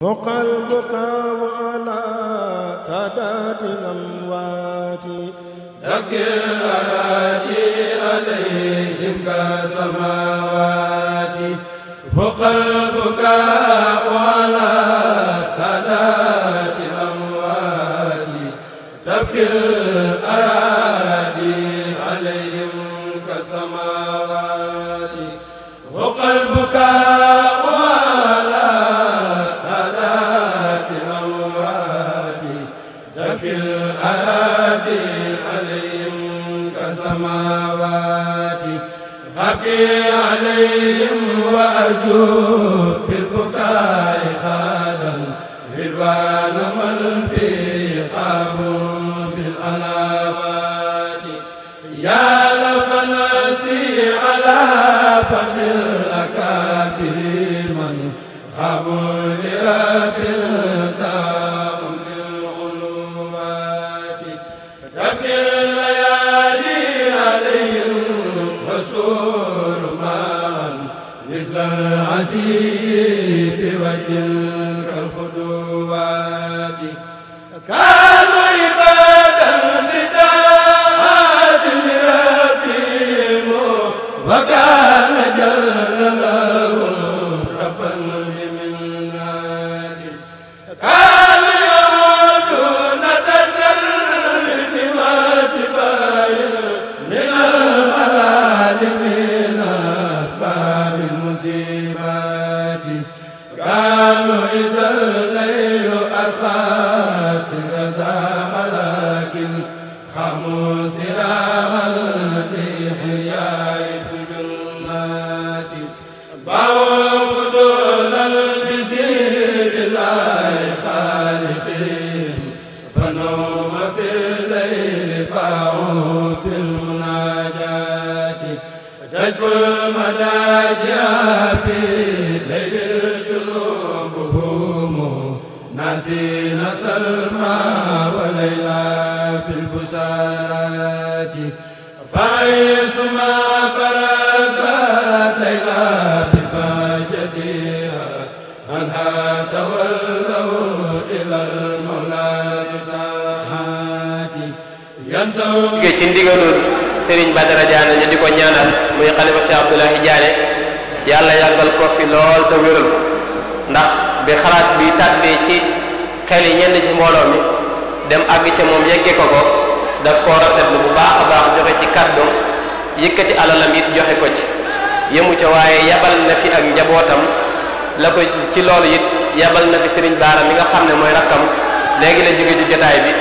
فوق البكاء على سادات الأموات تبكي الأراضي عليهم كالسماوات فوق البكاء على سادات الأموات تبكي الأراضي عليهم كالسماوات فوق البكاء أبكي عليهم وأرجو في البكاء خادا رضوان من في قاب بالأنوات يا لو نفسي على فقد الأكابر من خابوا لرب الداء بالعلوات تبكي الليالي عليهم وسور مان مثل العزيز وتلك الخدوات كانوا عبادا بداعات لربهم وكان جل له ربا بمنات كانوا يعودون تجل بما سبايل من الحلال من أسباب المصيبات كانوا إذا الليل أرخى سرزا ولكن خموا سراغ لإحياء الجنات باعوا فضولا بزير الله خالقهم فنوم في الليل باعوا في المناجات تجفو المداجع في ليل جنوبهم ناسين سلمى وليلى بالبشارات فعيس ما فرزت ليلى بباجتها أنها تولوا إلى المولى بطاعات ينسوا Serigne Badara Diané ñu di ko ñaanal muy xalifa Cheikh Abdoulahi Diané yàlla yàggal ko fi lool te wéral ko ndax bi xalaat bi tàbbee ci xel yi ñenn ci mbooloo mi dem àgg ca moom yeggee ko daf koo rafetlu bu baax a baax joxe ci kàddoom yëkkati alalam it joxe ko ci yemu ca waaye yabal na fi ak njabootam la ko ci loolu it yabal na fi Serigne Bara mi nga xam ne mooy rakkam léegi la jóge ci jotaay bi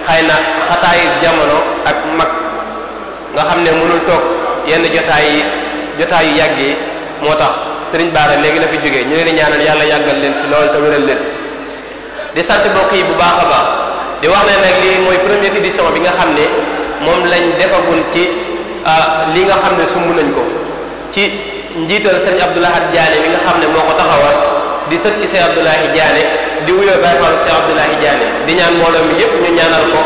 xëy na xataayu jamono ak mag nga xam ne mënul toog yenn jotaay yu yàgg yi moo tax Serigne Bara léegi la fi jógee ñu leen di ñaanal yàlla yàggal leen fi lool te wéral leen di sant mbokk yi bu baax a baax di wax ne nag lii mooy première édition bi nga xam ne moom lañ defagun ci li nga xam ne sumb nañ ko ci njiital Serigne Abdoulahat Diané mi nga xam ne moo ko taxawal di sët ci Cheikh Abdoulahi Diané di wuyoo Baye Fall Cheikh Abdoulahi Diané di ñaan mbooloo mi yëpp ñu ñaanal ko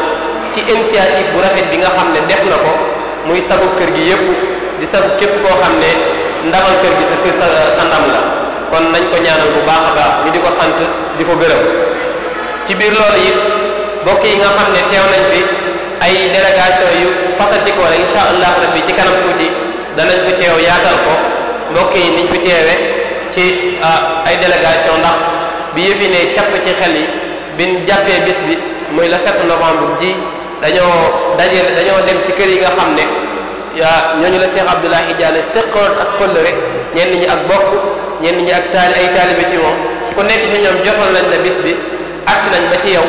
ci initiative bu rafet bi nga xam ne def na ko muy sagu kër gi yëpp di sagu képp koo xam ne ndamal kër gi sa kër sa ndam la kon nañ ko ñaanal bu baax a baax ñu di ko sant di ko gërëm ci biir loolu it mbokk yi nga xam ne teew nañ fi ay délégation yu fasantikoo la insha allah rabbi ci kanam tuuti danañ fi teew yaatal ko mbokk yi niñ fi teewe ci ay délégation ndax bi yëfi ne capp ci xel yi biñ jàppee bis bi muy le 7 novembre ji dañoo dem ci kër yi nga xam ne ñooñu la Cheikh Abdoulahi Diané seqoon ak kóllëre ñenn ñi ak bokk ñenn ñi ak ay taalibe ci moom ku nekk ci ñoom joxal nañ la bis bi agsi nañ ba ci yow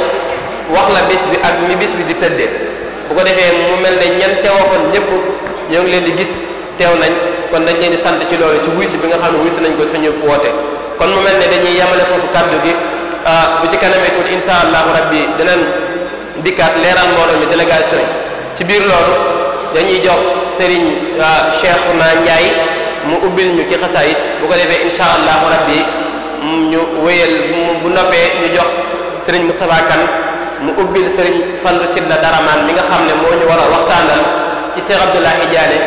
wax la bis bi ak ni bis bi di tëddee bu ko defee mu mel ne ñan ca waxoon ñëpp ñoo ngi leen di gis teew nañ kon dañ leen di sant ci loolu ci wuysi bi nga xam ne wuysi nañ ko suñu woote kon mu mel ne dañuy yamale foofu kàddu gi bu ci kanamee tuuti insha allahu rabbi dinañ dikkaat leeral mbooloo mi délégation yi ci biir loolu dañuy jox Serigne Cheikhouna Ndiaye mu ubbil ñu ci xasaayit bu ko defee insha allahu rabbi ñu wéyal bu noppee ñu jox Serigne Moustapha Kane mu ubbil Serigne Fallou Sylla Daraman mi nga xam ne moo ñu war a waxtaanal ci Cheikh Abdoulahi Diané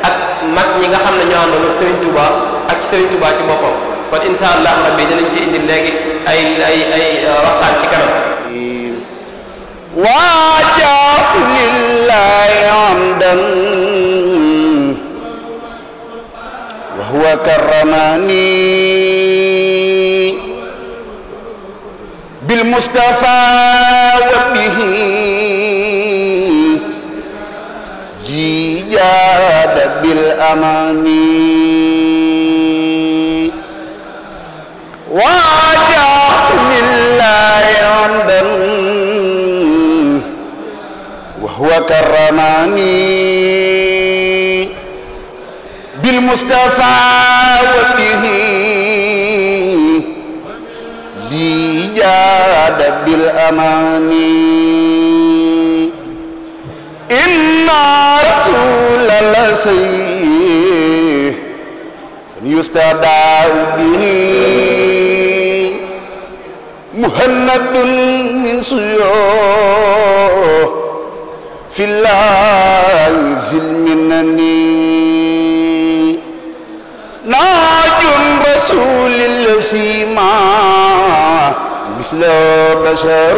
ak mag ñi nga xam ne ñoo àndoon ak Serigne Touba ak Serigne Touba ci boppam kon insha allah rabbi dinañ ci indi léegi ay waxtaan ci kanam. waajatu lillahi amdan wa huwa karramani bil mustafa wa bihi jada bil amani waajatu lillahi amdan وكرمني بالمصطفى وبه لي جاد بالأمان إن رسول الله سيء يستدعى به مهند من سيوف في الله في المنن ناج رسول الذي ما مثل بشر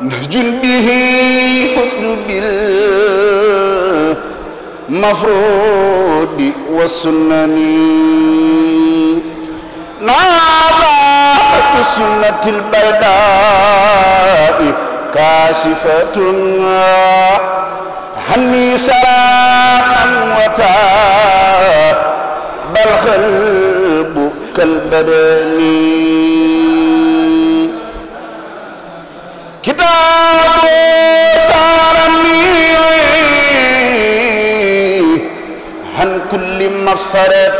نهج به فضل بالمفروض والسنن ناظرة سنة البيضاء كاشفة هني سراما وتاب القلب كالبدن كتاب صارني عن كل مفسدة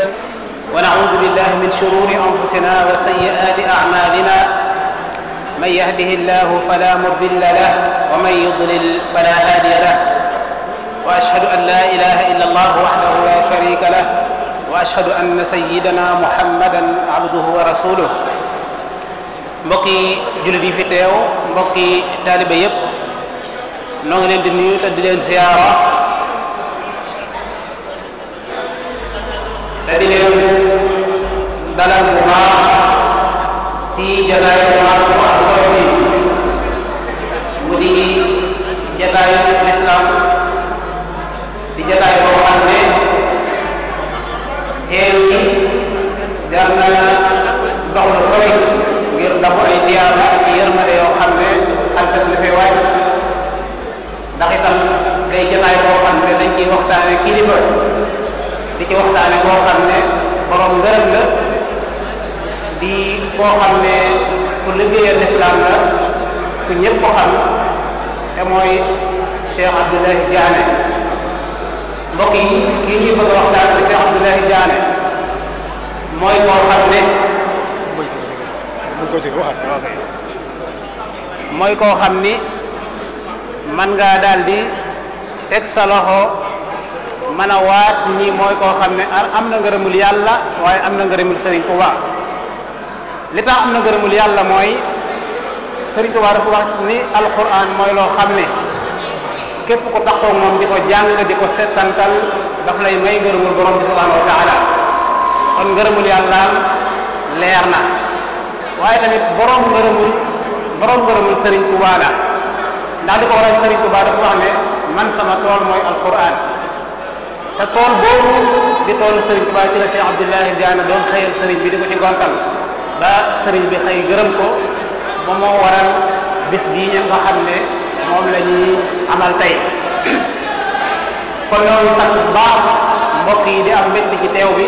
ونعوذ بالله من شرور أنفسنا وسيئات أعمالنا من يهده الله فلا مضل له ومن يضلل فلا هادي له وأشهد أن لا إله إلا الله وحده لا شريك له وأشهد أن سيدنا محمدا عبده ورسوله mbokki jullit yi fi teew mbokki taalibe yépp noo ngi leen di nuyu te di leen siyaara te di leen dalal bu baax ci jataay bu baax bu am solo bi mu di jataayu lislaam di jataay boo xam ne teew yi jar na dox lu sori ngir dabu ay tiyaaba ak yërmande yoo xam ne xalsat li fay wàcc ndax itam day jataay boo xam ne dañ ciy waxtaane kilifa di ci waxtaane boo xam ne borom ngërëm la di koo xam ne ku liggéeyal lislaam la ku ñëpp ko xam te mooy Cheikh Abdoulaye Diané mbokk yi kii ñuy bëgg a waxtaan bi Cheikh Abdoulaye Diané mooy koo xam ne mooy koo xam ni man ngaa daal di teg sa loxo mën a waat ñi mooy koo xam ne am na ngërëmul yàlla waaye am na ngërëmul Sëriñ Tuubaa li tax am na ngërëmul yàlla mooy Sëriñ Tuubaa dafa wax ni alquran mooy loo xam ne képp ku taxaw moom di ko jàng di ko settantal daf lay may ngërëmul borom bi subhanahu wa taala kon ngërëmul yàlla leer na waaye tamit borom ngërëmul Sëriñ Tuubaa la ndax di ko waral Sëriñ Tuubaa dafa wax ne man sama tool mooy alquran te tool boobu di toolu Sëriñ Tuubaa ci la Cheikh Abdoulaye Diané doon xëyal sëriñ bi di ko ci gontal ba sëriñ bi xëy gërëm ko ba moo waral bis bii ñu nga xam ne moom la ñuy amal tey kon loolu sant bu baax mbokk yi di am mbégte ci teew bi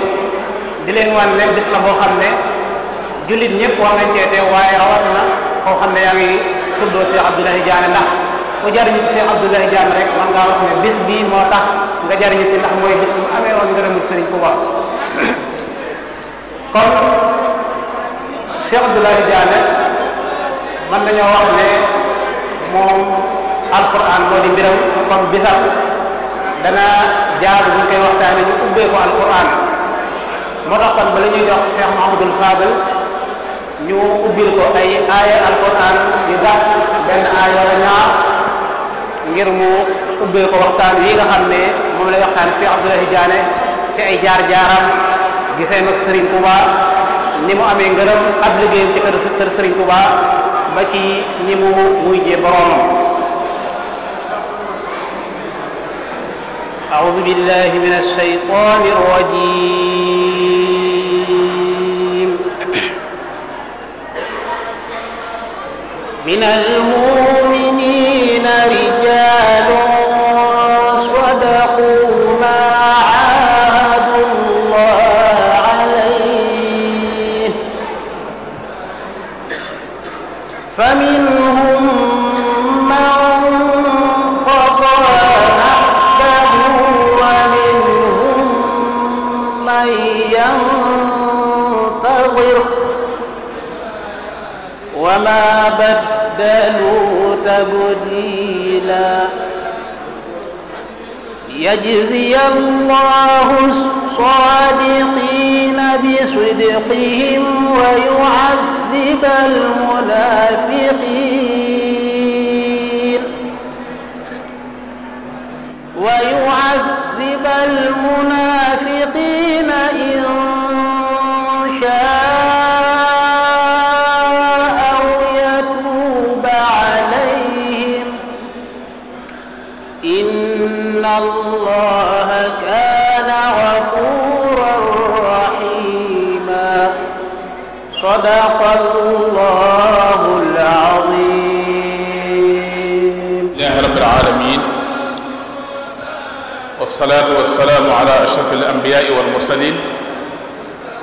di leen wan ne bis la boo xam ne jullit ñëpp war nañ cee teew waaye rawat na koo xam ne yaa ngi tuddoo Cheikh Abdoulaye Diané ndax ku jariñu ci Cheikh Abdoulaye Diané rek man ngaa wax ne bis bii moo tax nga jariñu ci ndax mooy bis bu amee woon ngërëmul Sëriñ Tuubaa kon Cheikh Abdoulaye Diané man dañoo wax ne moom alquran moo di mbiram comme bisam dana jaaru bu ñu koy waxtaane ñu ubbee ko alquran moo tax kon ba la ñuy jox Cheikh Mouhamadoul Fadel ñu ubbil ko ay aaya alquran yu gàtt benn aaya wala ñaar ngir mu ubbee ko waxtaan wi nga xam ne moom lay waxtaane Cheikh Abdoulaye Diané ci ay jaar-jaaram gisee nag Serigne Touba ni mu amee ngërëm ab liggéeyam ci kër Serigne Touba ba ci ni mu wujjee boroomam. أعوذ بالله من الشيطان الرجيم. من المؤمنين رجال صدقوا ما عاهدوا الله عليه فمنهم من قضى نحبه ومنهم من ينتظر وما بدلوا تبديلا ليجزي الله الصادقين بصدقهم ويعذب المنافقين إن شاء أو يتوب عليهم إن الله كان غفورا رحيما صدق الله العظيم. لله رب العالمين والصلاة والسلام على أشرف الأنبياء والمرسلين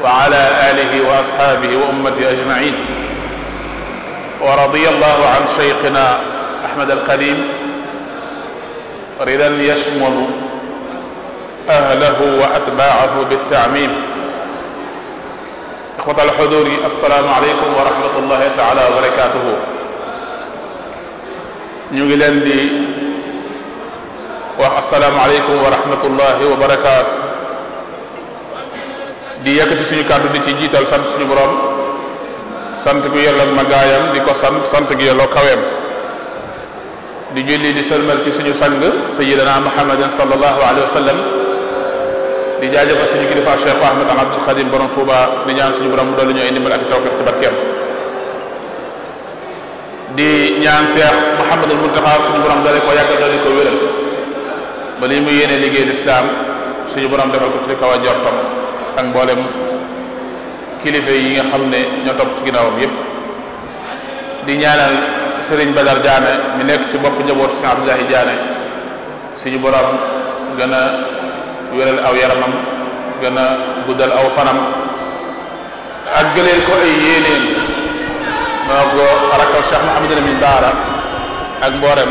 وعلى آله وأصحابه وأمته أجمعين ورضي الله عن شيخنا أحمد الخليل رضا يشمل أهله وأتباعه بالتعميم. إخوة الحضور السلام عليكم ورحمة الله تعالى وبركاته. ñu ngi leen di wax asalaamaaleykum wa rahmatullahi wa barakaatu di yëkkati suñu kàddu di ci jiital sant suñu borom sant gu yàlla magaayam di ko sant gi yàlla kaweem di julli di sëlmal ci suñu sang sayyidina muhammadin sallallahu alayhi wa sallam di jaajëfal suñu kilifa Cheikh Ahmad Abdul Khadim borom Touba di ñaan suñu borom mu dolli ñoo indi ak tawfiq ci barkeem di ñaan Cheikh Mouhamadul Muntaxa suñu borom dale ko yàggal dale ko wéral ba li mu yéene liggéey lislaam suñu borom defal ko ci kaw a jortam ak mboolem kilifa yi nga xam ne ñoo topp ci ginnaawam yépp di ñaanal Serigne Badar Diané mi nekk ci bopp njabootu Serigne Abdoulahi Diané suñu borom gën a wéral aw yaramam gën a guddal aw fanam ak gëleel ko ay yéeneen moo ko rakkal Cheikh Mouhamadou Lamine Bara ak mboolem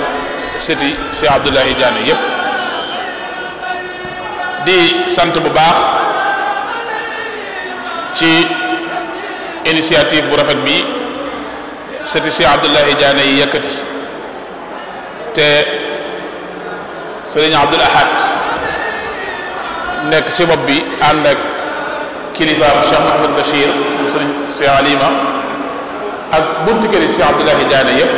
sëti Cheikh Abdoulahi Diané yépp di sant bu baax ci initiative bu rafet bi sëti Cheikh Abdoulahi Diané yi yëkkati te Serigne Abdoul Ahad nekk ci bopp bi ànd ak kilifaam Cheikh Mouhamed Bachir mu Serigne Cheikh Alima ak buntu kër yi Cheikh Abdoulahi Diané yëpp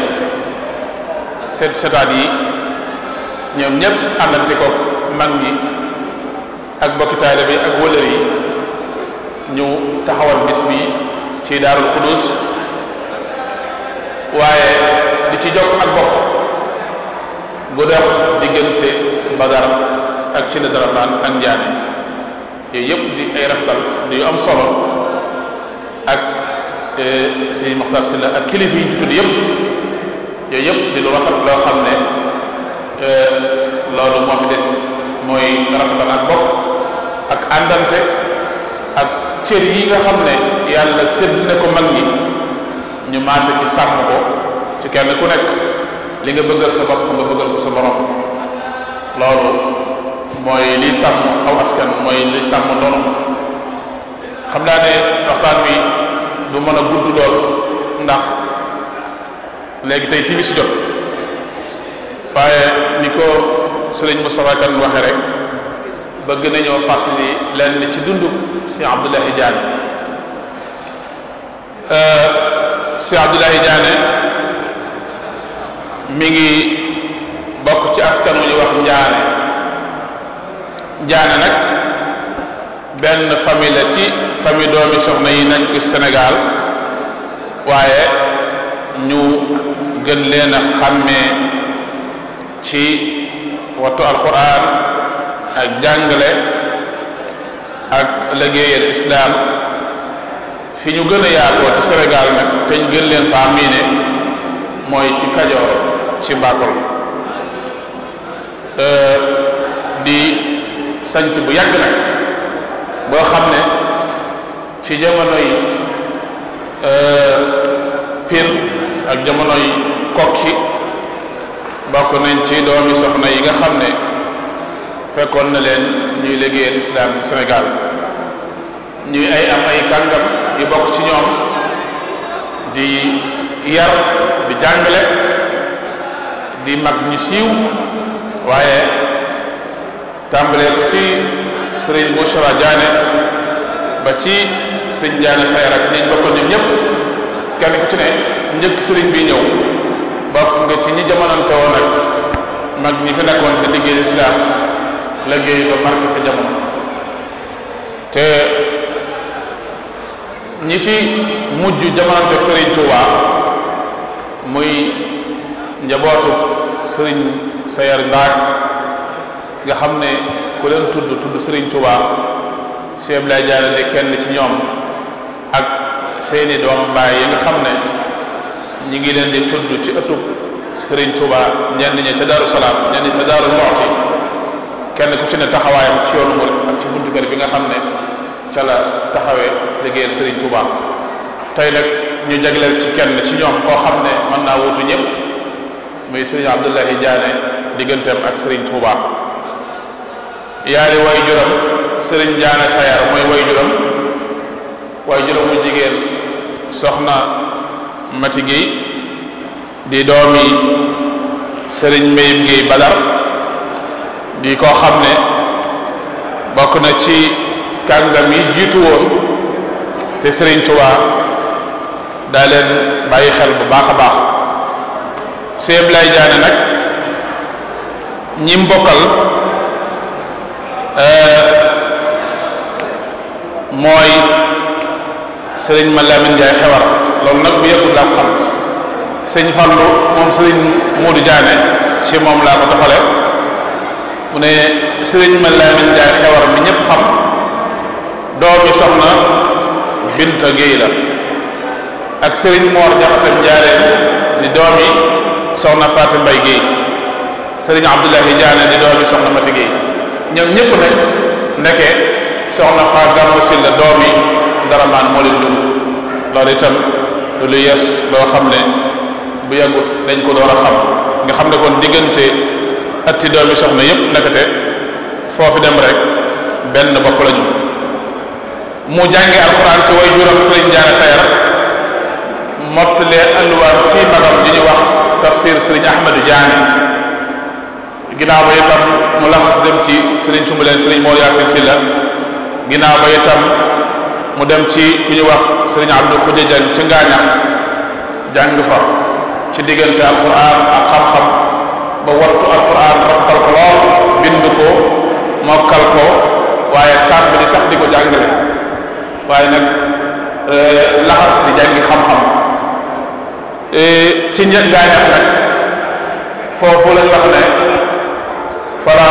setaat yi ñoom ñëpp àndante ko mag ñi ak bokki taalibe bi ak wëlër yi ñu taxawal bis bi ci Daarul Xudus waaye di ci jokk ak bokk bu dox diggante Badar ak ci la Daraman ak Njaane yooyu yëpp di ay rafetal di yu am solo ak si Moxtar Sylla ak kilifa yi ñu tudd yëpp yooyu yëpp di lu rafet loo xam ne loolu moo fi des mooy rafetal ak bokk ak àndante ak cër yi nga xam ne yàlla sédd na ko mag ñi ñu maase ci sàmm ko ci kenn ku nekk li nga bëggal sa bopp nga bëggal ko sa borom loolu mooy liy sàmm aw askan mooy liy sàmm ndono xam naa ne waxtaan bi du mën a gudd lool ndax léegi tey timis jot waaye ni ko Sëriñ Moustapha Kane waxe rek bëgg nañoo fàttali lenn ci dundu Cheikh Abdoulahi Diané Cheikh Abdoulahi Diané mi ngi bokk ci askan wu ñu wax Njaane Njaane nag benn famille la ci famille doomi soxna yi nekk Sénégal waaye ñu gën leen a xàmmee ci wattu alquran ak jàngale ak liggéeyal islam fi ñu gën a yaatoo ci Sénégal nag te ñu gën leen faa miine mooy ci Kajoor ci Mbakol di sanc bu yàgg nag boo xam ne ci jamonoy Pire ak jamonoy Kokki bokk nañ ci doomi soxna yi nga xam ne fekkoon na leen ñuy liggéeyal islam ci Sénégal ñuy am ay kàngam yu bokk ci ñoom di yar di jàngale di mag ñu siiw waaye tàmbalee ko ci sëriñ Bouchra Diané ba ci sëñ Diané Sayar ak ñi bokkoon ñoom ñëpp kenn ku ci ne njëkk sëriñ bi ñëw bokk nga ci ñi jamonante woon ak mag ñi fi nekkoon di liggéey islam liggéey ba marqué sa jamono te ñi ci mujj jamonante ak sëriñ Touba muy njabootu sëriñ Sayar Ndaak nga xam ne ku leen tudd sëriñ Touba Cheikh Abdoulaye Diané di kenn ci ñoom ak seeni doom baay yi nga xam ne ñi ngi leen di tudd ci ëttub sëriñ Touba ñenn ñi ca Daaru Salaam ñenn ñi ca Daaru Muxti kenn ku ci ne taxawaayam ci yoonu murid ak ci buntu kër bi nga xam ne ca la taxawee liggéeyal sëriñ Touba tey nag ñu jagleel ci kenn ci ñoom koo xam ne mën naa wutu ñëpp muy sëriñ Abdoulaye Diané digganteem ak sëriñ Touba yaari way juram sëriñ Diané Sayar mooy way juram mu jigéen soxna Mati Guèye di doomi sëriñ Mayib Guèye Badar di koo xam ne bokk na ci kàngam yi jiitu woon te sëriñ Touba daa leen bàyyi xel bu baax a baax Cheikh Abdoulaye Diané nag ñi mbokkal mooy sëriñ ma Lamine Ndiaye xewar loolu nag bu yëgul laa ko xam sëñ Fallu moom sëriñ Modou Diané ci moom laa ko doxale mu ne sëriñ ma Lamine Ndiaye xewar mi ñëpp xam doomi soxna Binta Guèye la ak sëriñ Mor Jaxate Njaareen di doomi soxna Fatou Mbaye Guèye sëriñ Abdoulaye Diané di doomi soxna Mati Guèye ñoom ñëpp nag nekkee soxna Faa Gàmmu Silla doomi Daramaan moo leen dund loolu itam du lu yees loo xam ne bu yàggut dañ ko door a xam nga xam ne kon diggante atti doomi soxna yëpp nekkate foofu dem rek benn bopp lañu mu jànge alxuraan ci way juram sëriñ Diané Sayar mottalee alluwaan ci magam di ñu wax tafsir sëriñ Ahmadou Diané ginnaaw ba itam mu laxas dem ci sëriñ Cumbuleen sëriñ Mor Yaasin Silla ginnaaw ba itam mu dem ci ku ñu wax sëriñ Abdou Khoudia ci Ngaañax jàng fa ci diggante alquran ak xam-xam ba wattu alquran rafetal ko lool bind ko mokkal ko waaye tàmbali sax di ko jàngale waaye nag laxas di jàngi xam-xam ci Ngaañax nag foofu lañ wax ne fara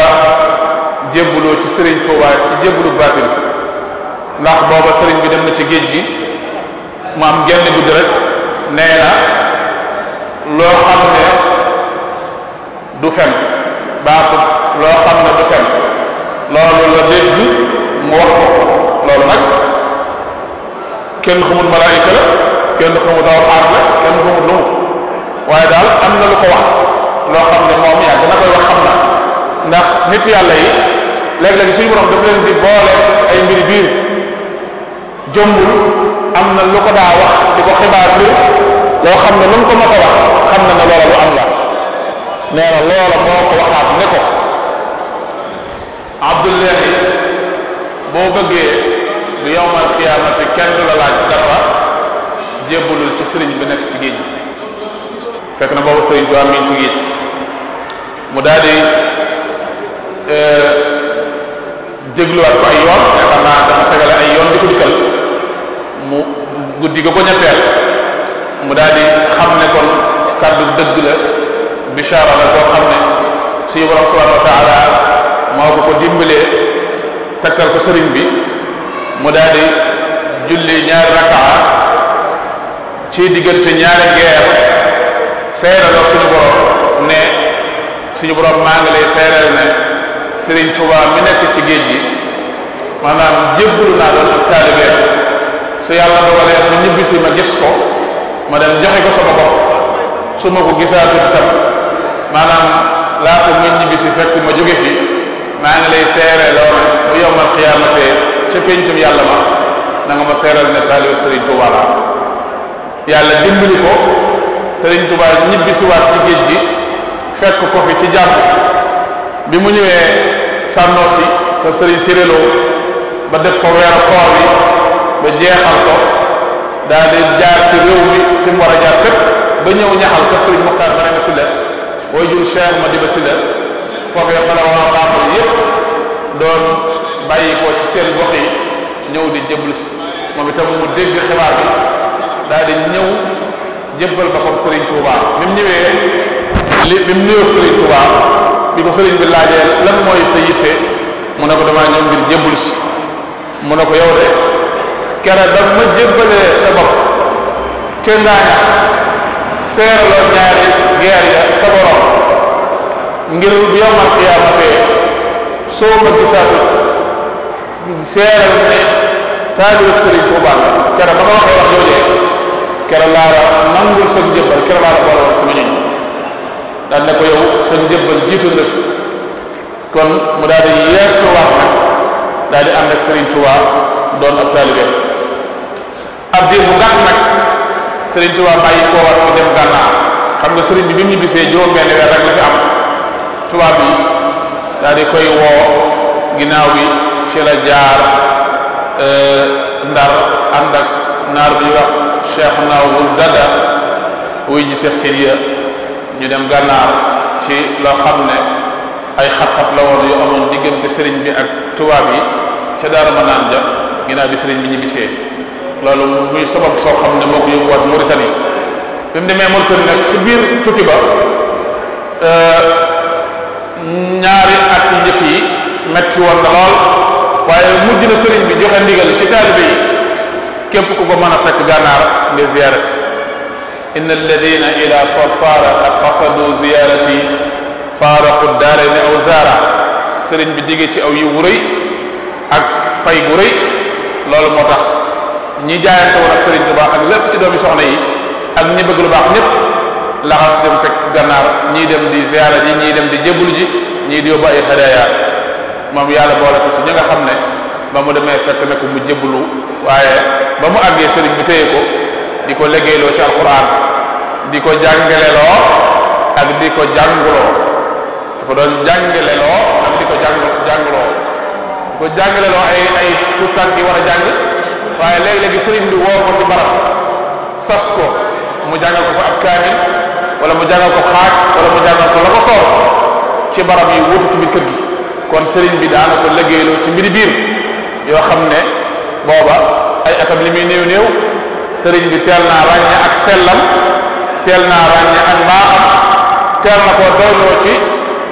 jébbuloo ci sëriñ Touba ci jébbulu baatin ndax booba sëriñ bi dem na ci géej gi mu am genn guddi rek nee na loo xam ne du fen baatu loo xam ne du fen loolu la dégg mu wax ko loolu nag kenn xamul malaayika la kenn xamul daw aat la kenn xamul lu mu waaye daal am na lu ko wax loo xam ne moom yàgg na koy wax xam na ndax nit yàlla yi léeg-léeg suñu borom daf leen di boole ay mbiri biir jombul am na lu ko daa wax di ko xibaar li loo xam ne lu mu ko mas a wax xam na ne loola lu am la nee na loola moo ko waxaat ne ko Abdullahi boo bëggee bu yawmal qiyaamati kenn du la laaj dara jébbulul ci sëriñ bi nekk ci géej fekk na boobu sëriñ bi am mi ci géej mu daal di jégluwaat ko ay yoon yaakaar naa ga ko ñetteel mu daal di xam ne kon kàddu dëgg la bichara la koo xam ne suñu borom subhanahu wa taala moo ko dimbalee tegtal ko sëriñ bi mu daal di julli ñaari rakaa ci diggante ñaari geer seeraloo suñu borom ne suñu borom maa ngi lay seeral ne sëriñ Tuubaa mi nekk ci géej gi maanaam jébbalu naa doon ak taalibe su yàlla dogalee mu ñibbisi ma gis ko ma dem joxe ko sama bopp su ma ko gisaatu itam maanaam laata muy ñibbisi fekk ma jóge fi maa ngi lay seere loolu bu yowmal xiyaamate ca péncum yàlla ma na nga ma seeral ne taalibe sëriñ Tuubaa la yàlla dimbali ko sëriñ Tuubaa ñibbisiwaat ci géej gi fekk ko fi ci jàmm bi mu ñëwee sànnoo si te sëriñ siréloo ba def fa weeru koor bi ba jeexal ko daal di jaar ci réew mi fi mu war a jaar fépp ba ñëw ñaxal ko sëriñ Muxtaar Bareme Sylla booy jur Cheikh Madiba Sylla foofee fa la waa baaxul yépp doon bàyyi ko ci seen gox yi ñëw di jébbalu si moom itam mu dégg xibaar bi daal di ñëw jébbal ba comme sëriñ Touba bi mu ñëwee bi mu nuyoo sëriñ Touba bi ko sëriñ bi laajee lan mooy sa yitte mu ne ko damaa ñëw ngir jébbalu si mu ne ko yow de kere daf ma jébbalee sa bopp te ngaaña seeraloo ñaari geer ya sa borom ngir bu yomal xiyaamate soo ma gisaatu seeral ne taalibe sëriñ Tuuba la kere ba ma waxee wax joojee kere laa la nangul sa njëbbal kere laa la boole woon sama ñoñ daal ne ko yow sa njëbbal jiitu na fi kon mu daal di yeesuwaat nag daal di ànd ak sëriñ Tuuba doon ab taalibe ab diir bu gàtt nag sëriñ Tuuba bàyyi koo war fi dem gànnaar xam nga sëriñ bi bi mu ñibbisee juróom-benn weer rek la fi am tubaab bi daal di koy woo ginnaaw bi ci la jaar ndar ànd ak naar bi wax Cheikh Nawul Dada wuy ji Cheikh Sidiya ñu dem gànnaar ci loo xam ne ay xat-xat la woon yu amoon diggante sëriñ bi ak tubaab yi ca Daaru Manaan ja ginnaaw bi sëriñ bi ñibbisee loolu muy sabab soo xam ne moo ko yóbbuwaat Mauritanie bi mu demee Mauritanie nag ci biir tukki ba ñaari at yu njëkk yi metti woon na lool waaye mujj na sëriñ bi joxe ndigal ci taalibe yi képp ku ko mën a fekk gànnaar nga ziyaara si inna alladina ila farfara qasadu ziyarati faaraqu daarayni aw zaara sëriñ bi digge ci aw yi wu rëy ak pay gu rëy loolu moo tax ñi jaayante woon ak sëriñ Tuubaa ak lépp ci doomi soxna yi ak ñi bëgg lu baax ñëpp laxas dem fekk gànnaar ñii dem di ziyaara ji ñii dem di jébbalu ji ñii di yóbbu ay hadaaya moom yàlla boole ko ci ñi nga xam ne ba mu demee fekk na ko mu jébbalu waaye ba mu àggee sëriñ bi téye ko di ko liggéeyloo ci alquran di ko jàngaleloo ak di ko jànguloo dafa doon jàngaleloo ak di ko jànguloo di ko jàngaleloo ay tuutànk yi war a jàng waaye léegi-léegi sëriñ bi woo ko ci barab sas ko mu jàngal ko fa ab kaamil wala mu jàngal ko xaaj wala mu jàngal ko la ko soob ci barab yi wutu ci biir kër gi kon sëriñ bi daana ko liggéeyloo ci mbiri biir yoo xam ne booba ay atam li muy néew néew sëriñ bi teel naa ràññe ak sellam teel naa ràññe ak mbaaxam teel na koo doyloo ci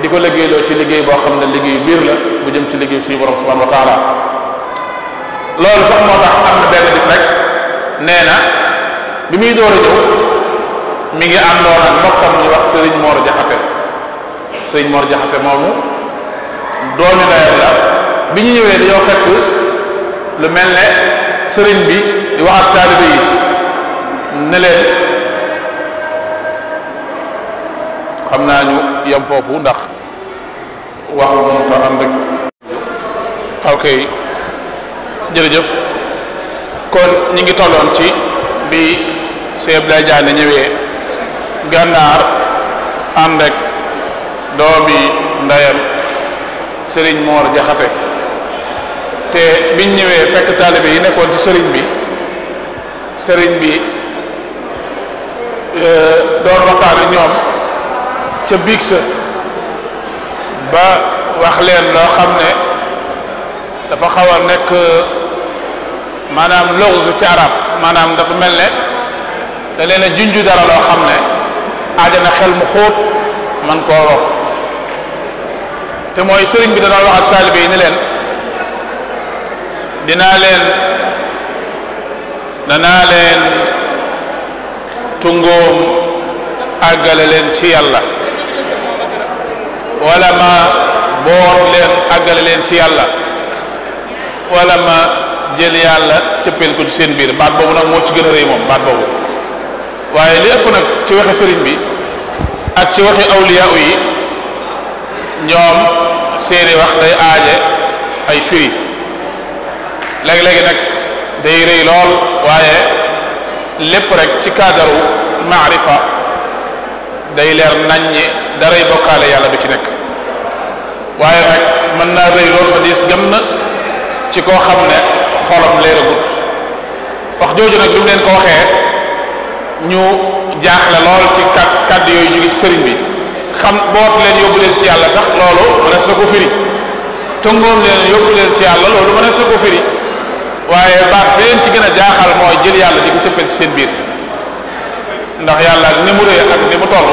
di ko liggéeyloo ci liggéey boo xam ne liggéey biir la bu jëm ci liggéey suñu borom subhanahu wa taala loolu sax moo tax am na benn bis rek nee na bi muy door a ñëw mi ngi àndoon ak mbokkam ñu wax sëriñ Mor Jaxate sëriñ Mor Jaxate moomu doomi ndeyam la bi ñu ñëwee dañoo fekk lu mel ne sëriñ bi di wax ak taalibe yi ne leen xam naa ñu yem foofu ndax wax mënu ko am rek ok jërëjëf kon ñi ngi tolloon ci bi Sëñ Abdoulaye Diané ñëwee gànnaar ànd ak doomi ndeyam sëriñ Mor Jaxate te biñ ñëwee fekk taalibe yi nekkoon ci sëriñ bi doon waxtaan ak ñoom ca biig sa ba wax leen loo xam ne dafa xaw a nekk maanaam logz ci arab maanaam dafa mel ne da leen a junju dara loo xam ne aajana xel mu xóot man koo rox te mooy sëriñ bi dana wax ak taalibe yi ni leen danaa leen tungoom àggale leen ci yàlla wala ma boor leen àggale leen ci yàlla wala ma jël yàlla cëppeel ko ci seen biir baat boobu nag moo ci gën a rëy moom baat boobu waaye li ëpp nag ci waxe sëriñ bi ak ci waxi awliya yi ñoom seeni wax day aaje ay firi léegi-léegi nag day rëy lool waaye lépp rek ci kaadaru maarifa day leer nañ ñi daray bokkaale yàlla du ci nekk waaye nag mën naa rëy lool ba diis gëm na ci koo xam ne xolam leeragut wax jooju nag bi mu leen ko waxee ñu jaaxle lool ci kàddu yooyu ñu ngi ci sëriñ bi xam boot leen yóbbu leen ci yàlla sax loolu mënees na ko firi tëngoom leen yóbbu leen ci yàlla loolu mënees na ko firi waaye baat bi leen ci gën a jaaxal mooy jël yàlla di ko cëppal ci seen biir ndax yàlla ak ni mu rëy ak ni mu toll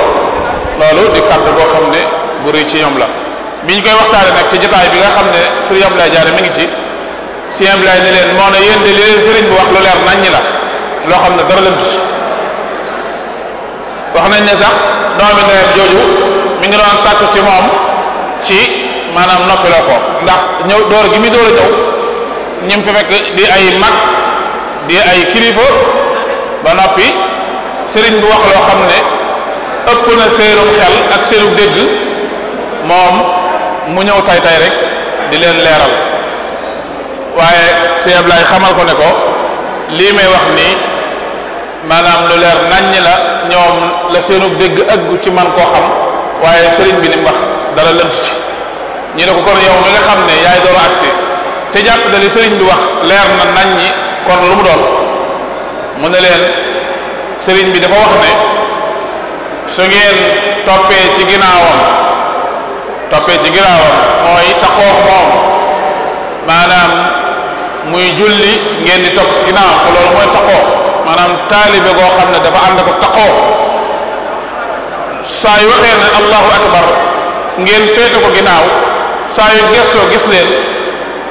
loolu di kàddu boo xam ne bu rëy ci ñoom la bi ñu koy waxtaane nag ci jotaay bi nga xam ne sëriñ Abdoulaye Diané mi ngi ci sëriñ Abdoulaye ni leen moo ne yéen de li leen sëriñ bi wax lu leer nañ ñi la loo xam ne dara lënt ci wax nañ ne sax doomi ndeyam jooju mi ngi doon sàkku ci moom ci maanaam noppiloo ko ndax ñëw door gi mi door a ñëw ñim fi fekk di ay mag di ay kilifa ba noppi sëriñ bi wax loo xam ne ëpp na seenum xel ak seenu dégg moom mu ñëw tay rek di leen leeral waaye Sëñ Ablaay xamal ko ne ko lii may wax nii maanaam lu leer naññ la ñoom la seenu dégg aggu ci man koo xam waaye sëriñ bi li mu wax dara lënt ci ñu ne ko kon yow mi nga xam ne yaay door agsi te jàpp na li sëriñ bi wax leer na naññi kon lu mu doon mu ne leen sëriñ bi dafa wax ne su ngeen toppee ci ginnaawam mooy taxoo moom maanaam muy julli ngeen di topp ci ginnaawam te loolu mooy taxoo maanaam taalibe goo xam ne dafa ànd ko taxoo saa yu waxee ne allahu akbar ngeen féete ko ginnaaw saa yu gestoo gis leen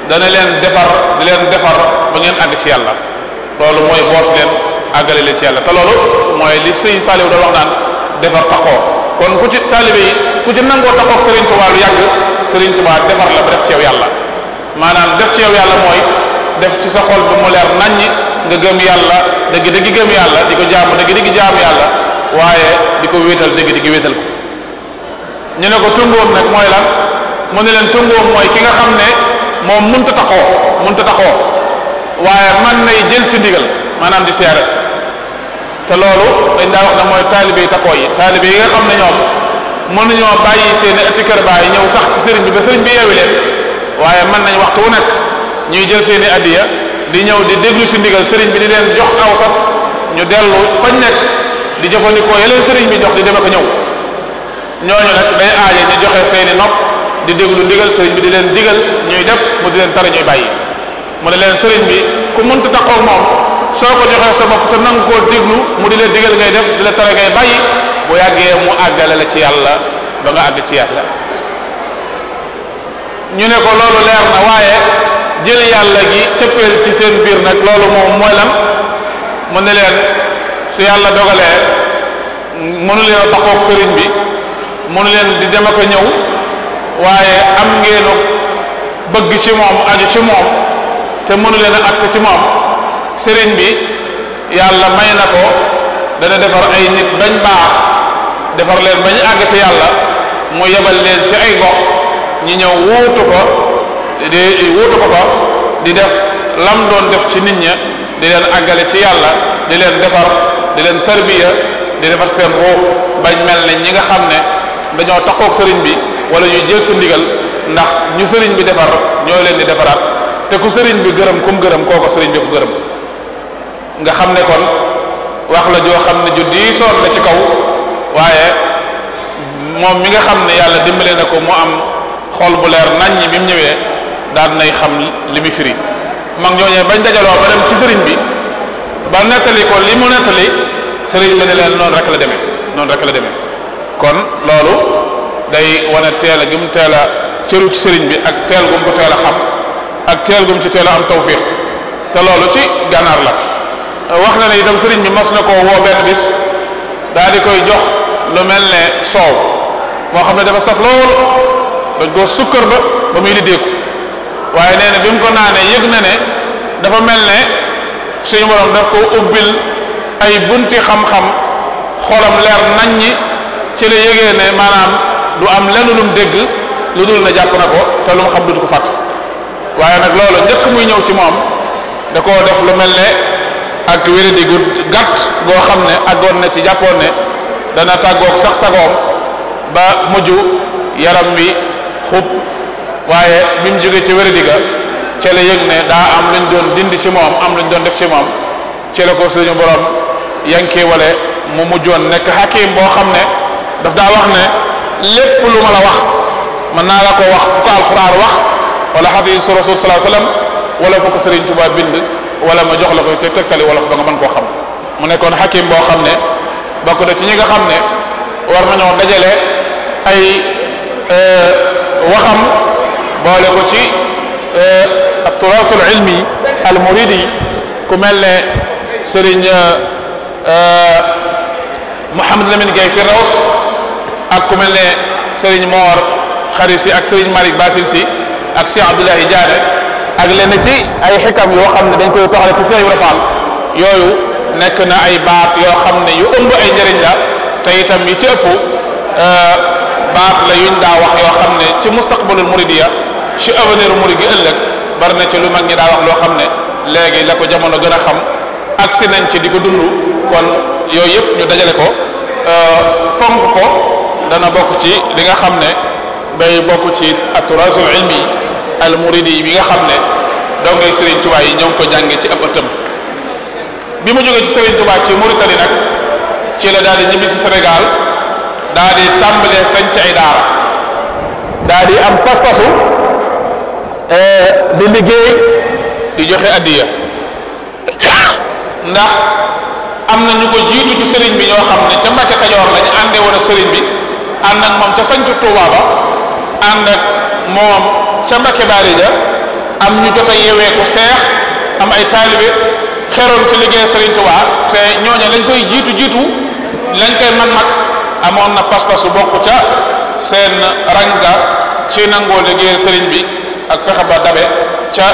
dana leen defar di leen defar ba ngeen àgg ci yàlla loolu mooy boot leen àggale leen ci yàlla te loolu mooy li sëñ Saliou doon wax naan defar taxoo kon ku ci taalibe yi ku ci nangoo taxoog Serigne Touba lu yàgg Serigne Touba defar la ba def ci yow yàlla maanaam def ci yow yàlla mooy def ci sa xol bu mu leer naññi nga gëm yàlla dëgg-dëgg gëm yàlla di ko jaamu dëgg-dëgg jaamu yàlla waaye di ko wéetal dëgg-dëgg wéetal ko ñu ne ko tungoom nag mooy lan mu ne leen tungoom mooy ki nga xam ne moom mënta taxoo waaye man nay jël si ndigal maanaam di seere si te loolu dañ daa wax ne mooy taalibe yi taxoo yi taalibe yi nga xam ne ñoom mënuñoo bàyyi seen ëtti kër baay ñëw sax ci sëriñ bi ba sëriñ bi yeewi leen waaye mën nañ waxtu wu nekk ñuy jël seen i addiya di ñëw di déglu si ndigal sëriñ bi di leen jox aw sas ñu dellu fañ nekk di jëfandikoo yeleen sëriñ bi jox di dem ak ñëw ñooñu nag day aaje ñu joxe seeni nopp di déglu ndigal sëriñ bi di leen digal ñuy def mu di leen tere ñuy bàyyi mu ne leen sëriñ bi ku mënta taxaw moom soo ko joxee sa bopp te nangu koo déglu mu di leen digal ngay def di la tere ngay bàyyi bu yàggee mu àggale la ci yàlla ba nga àgg ci yàlla ñu ne ko loolu leer na waaye jël yàlla gi cëppeel ci seen biir nag loolu moom mooy lan mu ne leen su yàlla dogalee mënu leen a taxoog sëriñ bi mënu leen di dem ak a ñëw waaye am ngeenu bëgg ci moom aju ci moom te mënu leen a agsi ci moom sëriñ bi yàlla may na ko dana defar ay nit bañ baax defar leen bañ àgg ci yàlla mu yebal leen ci ay gox ñi ñëw wuutu ko fa di def lam doon def ci nit ña di leen àggale ci yàlla di leen defar di leen tarbiya di defar seen ruux bañ mel ne ñi nga xam ne dañoo taxoog sëriñ bi wala ñuy jël sa ndigal ndax ñu sëriñ bi defar ñoo leen di defaraat te ku sëriñ bi gërëm kum gërëm kooko sëriñ bi ko gërëm nga xam ne kon wax la joo xam ne ju diisoon la ci kaw waaye moom mi nga xam ne yàlla dimbale na ko mu am xol bu leer naññi bi mu ñëwee daal nay xam li mu firi mag ñooñee bañ dajaloo ba dem ci sëriñ bi ba nettali ko li mu nettali sëriñ bi ne leen noonu rek la demee kon loolu day wane teel a gi mu teel a cëru ci sëriñ bi ak teel gum ko teel a xam ak teel gum ci teel a am tawfiq te loolu ci gànnaar la wax na ne itam sëriñ bi mas na koo woo benn bis daal di koy jox lu mel ne soow moo xam ne dafa saf lool dañ koo sukkar ba muy liddeeku waaye nee na bi mu ko naanee yëg na ne dafa mel ne suñu borom daf ko ubbil ay bunti xam-xam xolam leer nañ ñi ci la yëgee ne maanaam du am lenn lu mu dégg lu dul na jàpp na ko te lu mu xam du ko fàtte waaye nag loolu njëkk muy ñëw ci moom da koo def lu mel ne ak wéradi gu gàtt goo xam ne àggoon na ci jàppoon ne dana tàggoog sax sagoom ba mujj yaram wi xub waaye bi mu jógee ci wéradi ga ci la yëg ne daa am luñ doon dindi ci moom am luñ doon def ci moom ci la ko suñu borom yankee wale mu mujjoon nekk hakim boo xam ne daf daa wax ne lépp lu ma la wax mën naa la ko wax fu ko alxuraan wax wala hadiisu rasul sallallahu alayhi wasallam wala fu ko Sëriñ Tuubaa bind wala ma jox la ko te tegtali wolof ba nga mën koo xam mu nekkoon hakim boo xam ne bokk na ci ñi nga xam ne war nañoo dajale ay waxam boole ko ci at-turaasul ilmi al-muridi ku mel ne Serigne Mouhamed Lamine Gueye Firdaws ak ku mel ne Serigne Mor Khari si ak Serigne Malick Basil si ak Cheikh Abdoulahi Diané ak lenn ci ay xikam yoo xam ne dañ koy toxale ci Cheikh Ibrahima Fall yooyu nekk na ay baat yoo xam ne yu ëmb ay njëriñ la te itam yi ci ëpp baat la yuñ daa wax yoo xam ne ci mustaqbalul muridiya ci avenir murid gi ëllëg bari na ci lu mag ñi daa wax loo xam ne léegi la ko jamono gën a xam agsi nañ ci di ko dund kon yooyu yëpp ñu dajale ko fonk ko dana bokk ci li nga xam ne day bokk ci at-turasul ilmi al muridi bi nga xam ne dongay Serigne Touba yi ñoo ngi ko jànge ci ab ëttam bi mu jógee ci Serigne Touba ci Mauritanie nag ci la daal di ñibbi si Sénégal daal di tàmbalee sanc ay daara daal di am pas-pasu di liggéey di joxe addiya ndax am na ñu ko jiitu ci sëriñ bi ñoo xam ne ca Mbàkke Kajoor lañu àndee woon ak sëriñ bi ànd ak moom ca sancu Touba ba ànd ak moom ca Mbàkke Baari ja am ñu jot a yeewee ko seex am ay taalibe xeroon ci liggéey sëriñ Touba te ñooñu lañ koy jiitu lañ koy mag amoon na pas-pasu bokk ca seen ranga ci nangoo liggéey sëriñ bi ak fexe ba dabe ca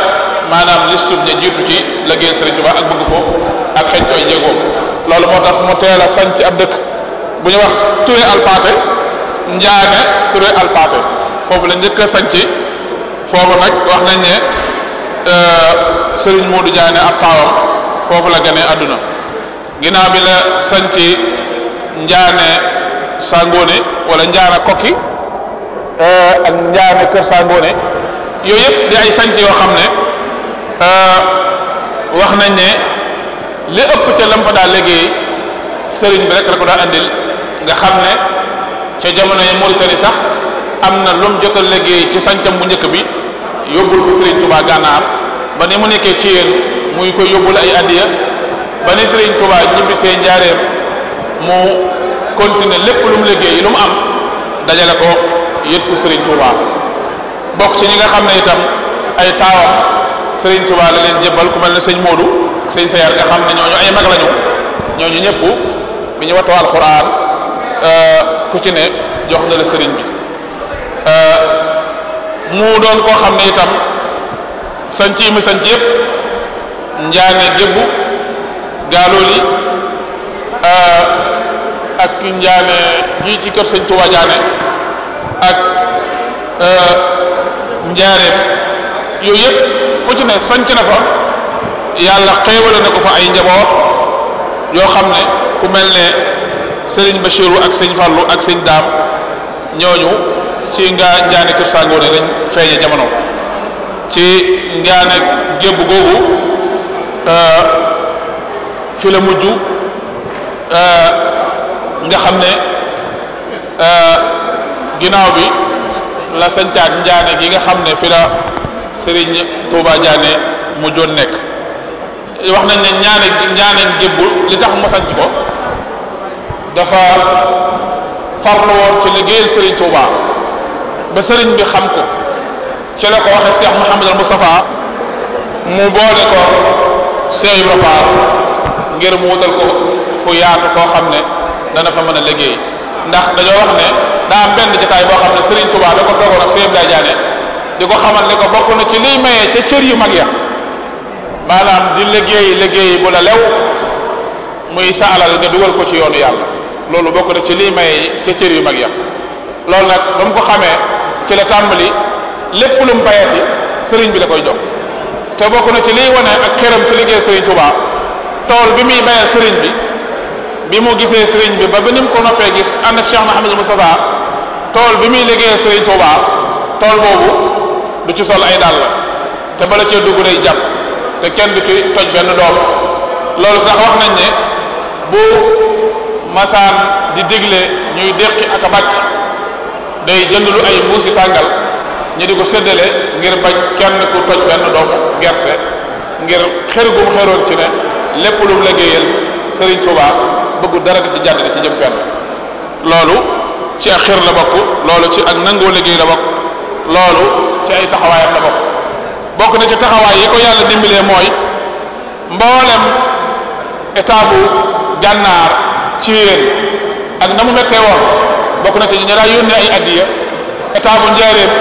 maanaam listub ña jiitu ci liggéey sëriñ Touba ak bëgg ko ak xeñ koy jéegoom loolu moo tax mu teel a sanc ab dëkk bu ñu wax Touré Alpaate Njaane Touré Alpaate foofu la njëkk a sanc foofu nag wax nañ ne Serigne Modou Diané ab taawam foofu la gane àdduna ginnaaw bi la sanc Njaane Sangone wala Njaana Kokki ak Njaane Kër Sangone yooyu yëpp di ay sanc yoo xam ne wax nañ ne li ëpp ca lam fa daa liggéey sëriñ bi rek la ko daa andil nga xam ne ca jamono yi Mauritanie sax am na lum jot a liggéey ci sancam bu njëkk bi yóbbul ko Sëriñ Touba Gànnaar ba ni mu nekkee ci yéen muy koy yóbbul ay addiya ba ni Sëriñ Touba ñibbisee njaareem mu continuer lépp lu mu liggéey lu mu am dajale ko yët ko Sëriñ Touba bokk ci ñi nga xam ne itam ay taawam Sëriñ Touba la leen jébbal ku mel ne sëñ Modou sëñ Sayar nga xam ne ñooñu ay mag lañu ñooñu ñëpp bi ñu watoo alxuraan ku ci ne jox na la sëriñ bi mu doon koo xam ne itam sanc yi mu sanc yëpp Njaane Gébbu Gaalooli ak Njaane ji ci kër sëñ Touba Diané ak Njaareem yooyu yëpp fu ci ne sanc na fa yàlla xéewale na ko fa ay njaboot yoo xam ne ku mel ne Serigne Bachirou ak sëñ Fallou ak sëñ Daam ñooñu ci Njaane Kër Sangone lañ feeñe jamono ci Njaane Gébb googu fi la mujj nga xam ne ginnaaw bi la sancaat Njaane gi nga xam ne fi la Serigne Touba Diané mujjoon nekk wax nañ ne ñaaneen gébbul li tax mu sanc ko dafa farlu woon ci liggéeyal Serigne Touba ba Serigne bi xam ko ci la ko waxee Cheikh Mouhamadul Moustapha mu boole ko Cheikh Ibra Fall ngir mu wutal ko fu yaatu foo xam ne dana fa mën a liggéey ndax dañoo wax ne daa am benn jotaay boo xam ne Serigne Touba da ko toogoon ak Cheikh Ibrahima Diané di ko xamal ne ko bokk na ci liy mayee ca cër yu mag ya maanaam di liggéey bu la lew muy sa alal nga dugal ko ci yoonu yàlla loolu bokk na ci liy mayee ca cër yu mag ya loolu nag ba mu ko xamee ci la tàmbali lépp lu mu bayati sëriñ bi da koy jox te bokk na ci liy wane ak xeram ci liggéey Serigne Touba tool bi muy bayal sëriñ bi mu gisee sëriñ bi ba ni mu ko noppee gis ànd ak Cheikh Mouhamadou Moustapha tool bi muy liggéeyee Serigne Touba tool boobu du ci sol ay dàll te bala cee dugg day jàpp te kenn du ci toj benn doom loolu sax wax nañ ne bu masaan di digle ñuy déqi ak a bàcc day jëndlu ay mbuusi tàngal ñu di ko séddale ngir bañ kenn ku toj benn doomu gerte ngir xër gum xeroon ci ne lépp lu mu liggéeyal Serigne Touba bëggu dara di ci jàdd di ci jëm fenn loolu ci ak xër la bokk loolu ci ak nangoo liggéey la bokk loolu ci ay taxawaayam la bokk na ci taxawaay yi ko yàlla dimbalee mooy mboolem état bu gànnaar ci yéen ak na mu mettee woon bokk na ci ñu daa yónnee ay addiya état bu njaareem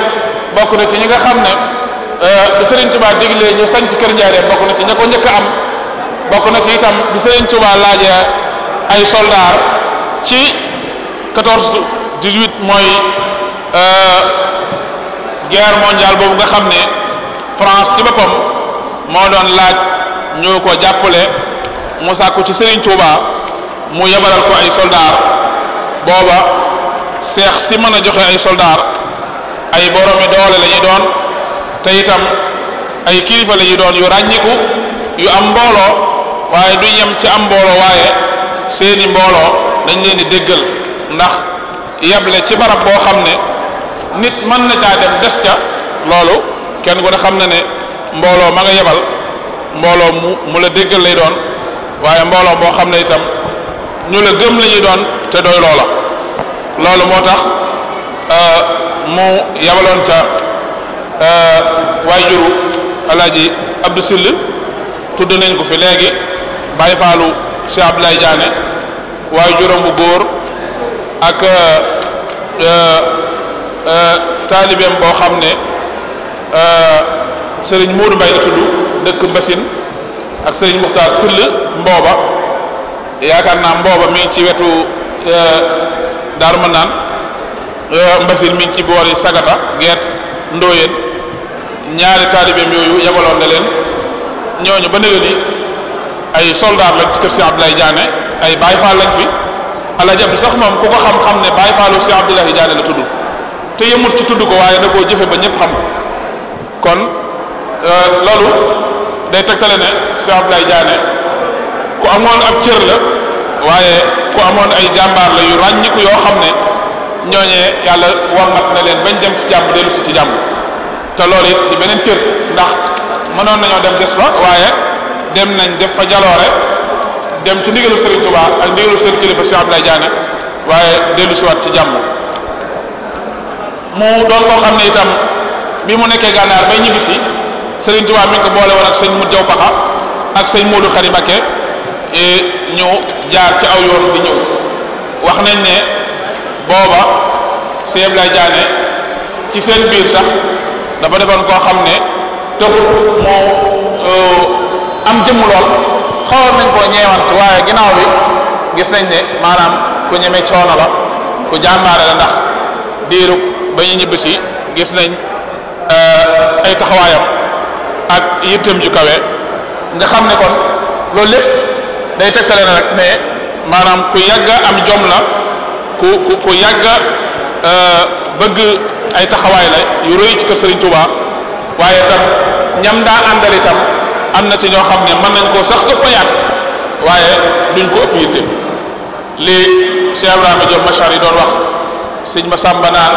bokk na ci ñi nga xam ne bi Serigne Touba diglee ñu sañ ci kër njaareem bokk na ci ña ko njëkk a am bokk na ci itam bi Serigne Touba laajee ay soldaar ci 14-18 mooy guerre mondiale boobu nga xam ne France ci boppam moo doon laaj ñu ko jàppale mu sàkku ci Serigne Touba mu yebalal ko ay soldaar booba seex si mën a joxe ay soldaar ay boromi doole la ñuy doon te itam ay kilifa la ñuy doon yu ràññiku yu am mbooloo waaye du yem ci am mbooloo waaye seeni mbooloo dañ leen di déggal ndax yeble ci barab boo xam ne nit mën na caa dem des ca loolu kenn ku ne xam na ne mbooloo ma nga yebal mbooloo mu la déggal lay doon waaye mbooloo moo xam ne itam ñu la gëm la ñuy doon te doy loola loolu moo tax mu yebaloon ca waajuru Alaaji Abdou Sill tudd nañ ko fi léegi Baye Fallou Cheikh Abdoulaye Diané waajuram bu góor ak taalibeem boo xam ne Serigne Modou Mbaye la tudd dëkk Mbassine ak Serigne Muxtaar Sill mbooba yaakaar naa mbooba mi ngi ci wetu Daaru Manaan Mbassine mi ngi ci boori Sagata Geet Ndooyeen ñaari taalibeem yooyu yebaloon na leen ñooñu ba nëgë ni ay soldat lañ ci kër Cheikh Abdoulaye Diané ay Baye Fall lañ fi Alaaji Abdou sax moom ku ko xam-xam ne Baye Fallu Cheikh Abdoulaye Diané la tudd te yëmut ci tudd ko waaye da koo jëfe ba ñëpp xam ko kon loolu day tegtale ne Cheikh Abdoulaye Diané ku amoon ab cër la waaye ku amoon ay jàmbaar la yu ràññiku yoo xam ne ñooñee yàlla wammat na leen bañ dem ci jàmm dellu si ci jàmm te loolu it di beneen cër ndax mënoon nañoo dem des fa waaye dem nañ def fa jaloore dem ci ndigalu Serigne Touba ak ndigalu seen kilifa Cheikh Abdoulaye Diané waaye dellu si waat ci jàmm mu doon koo xam ne itam bi mu nekkee gànnaar bay ñibbisi Serigne Touba mi ngi ko boole woon ak sëñ Mut Jaw Paxa ak sëñ Modou Khari Mbacké ñu jaar ci aw yoon di ñëw wax nañ ne booba Cheikh Abdoulaye Diané ci seen biir sax dafa defoon koo xam ne taxul moo am jëmm lool xawoon nañ koo ñeewant waaye ginnaaw bi gis nañ ne maanaam ku ñeme coono la ku jàmbaare la ndax diiru ba ñu ñibbisi gis nañ ay taxawaayam ak yitteem ju kawe nga xam ne kon loolu lépp day tegtale na rek ne maanaam ku yàgga am jom la ku yàgga bëgg ay taxawaay la yu rëy ci kër Serigne Touba waaye tam ñam daa àndal itam am na ci ñoo xam ne mën nañ koo sax ëpp yaat waaye duñ ko ëpp yitteem lii Cheikh Ibrahima Diop Machar yi doon wax sëñ ma sàmba naan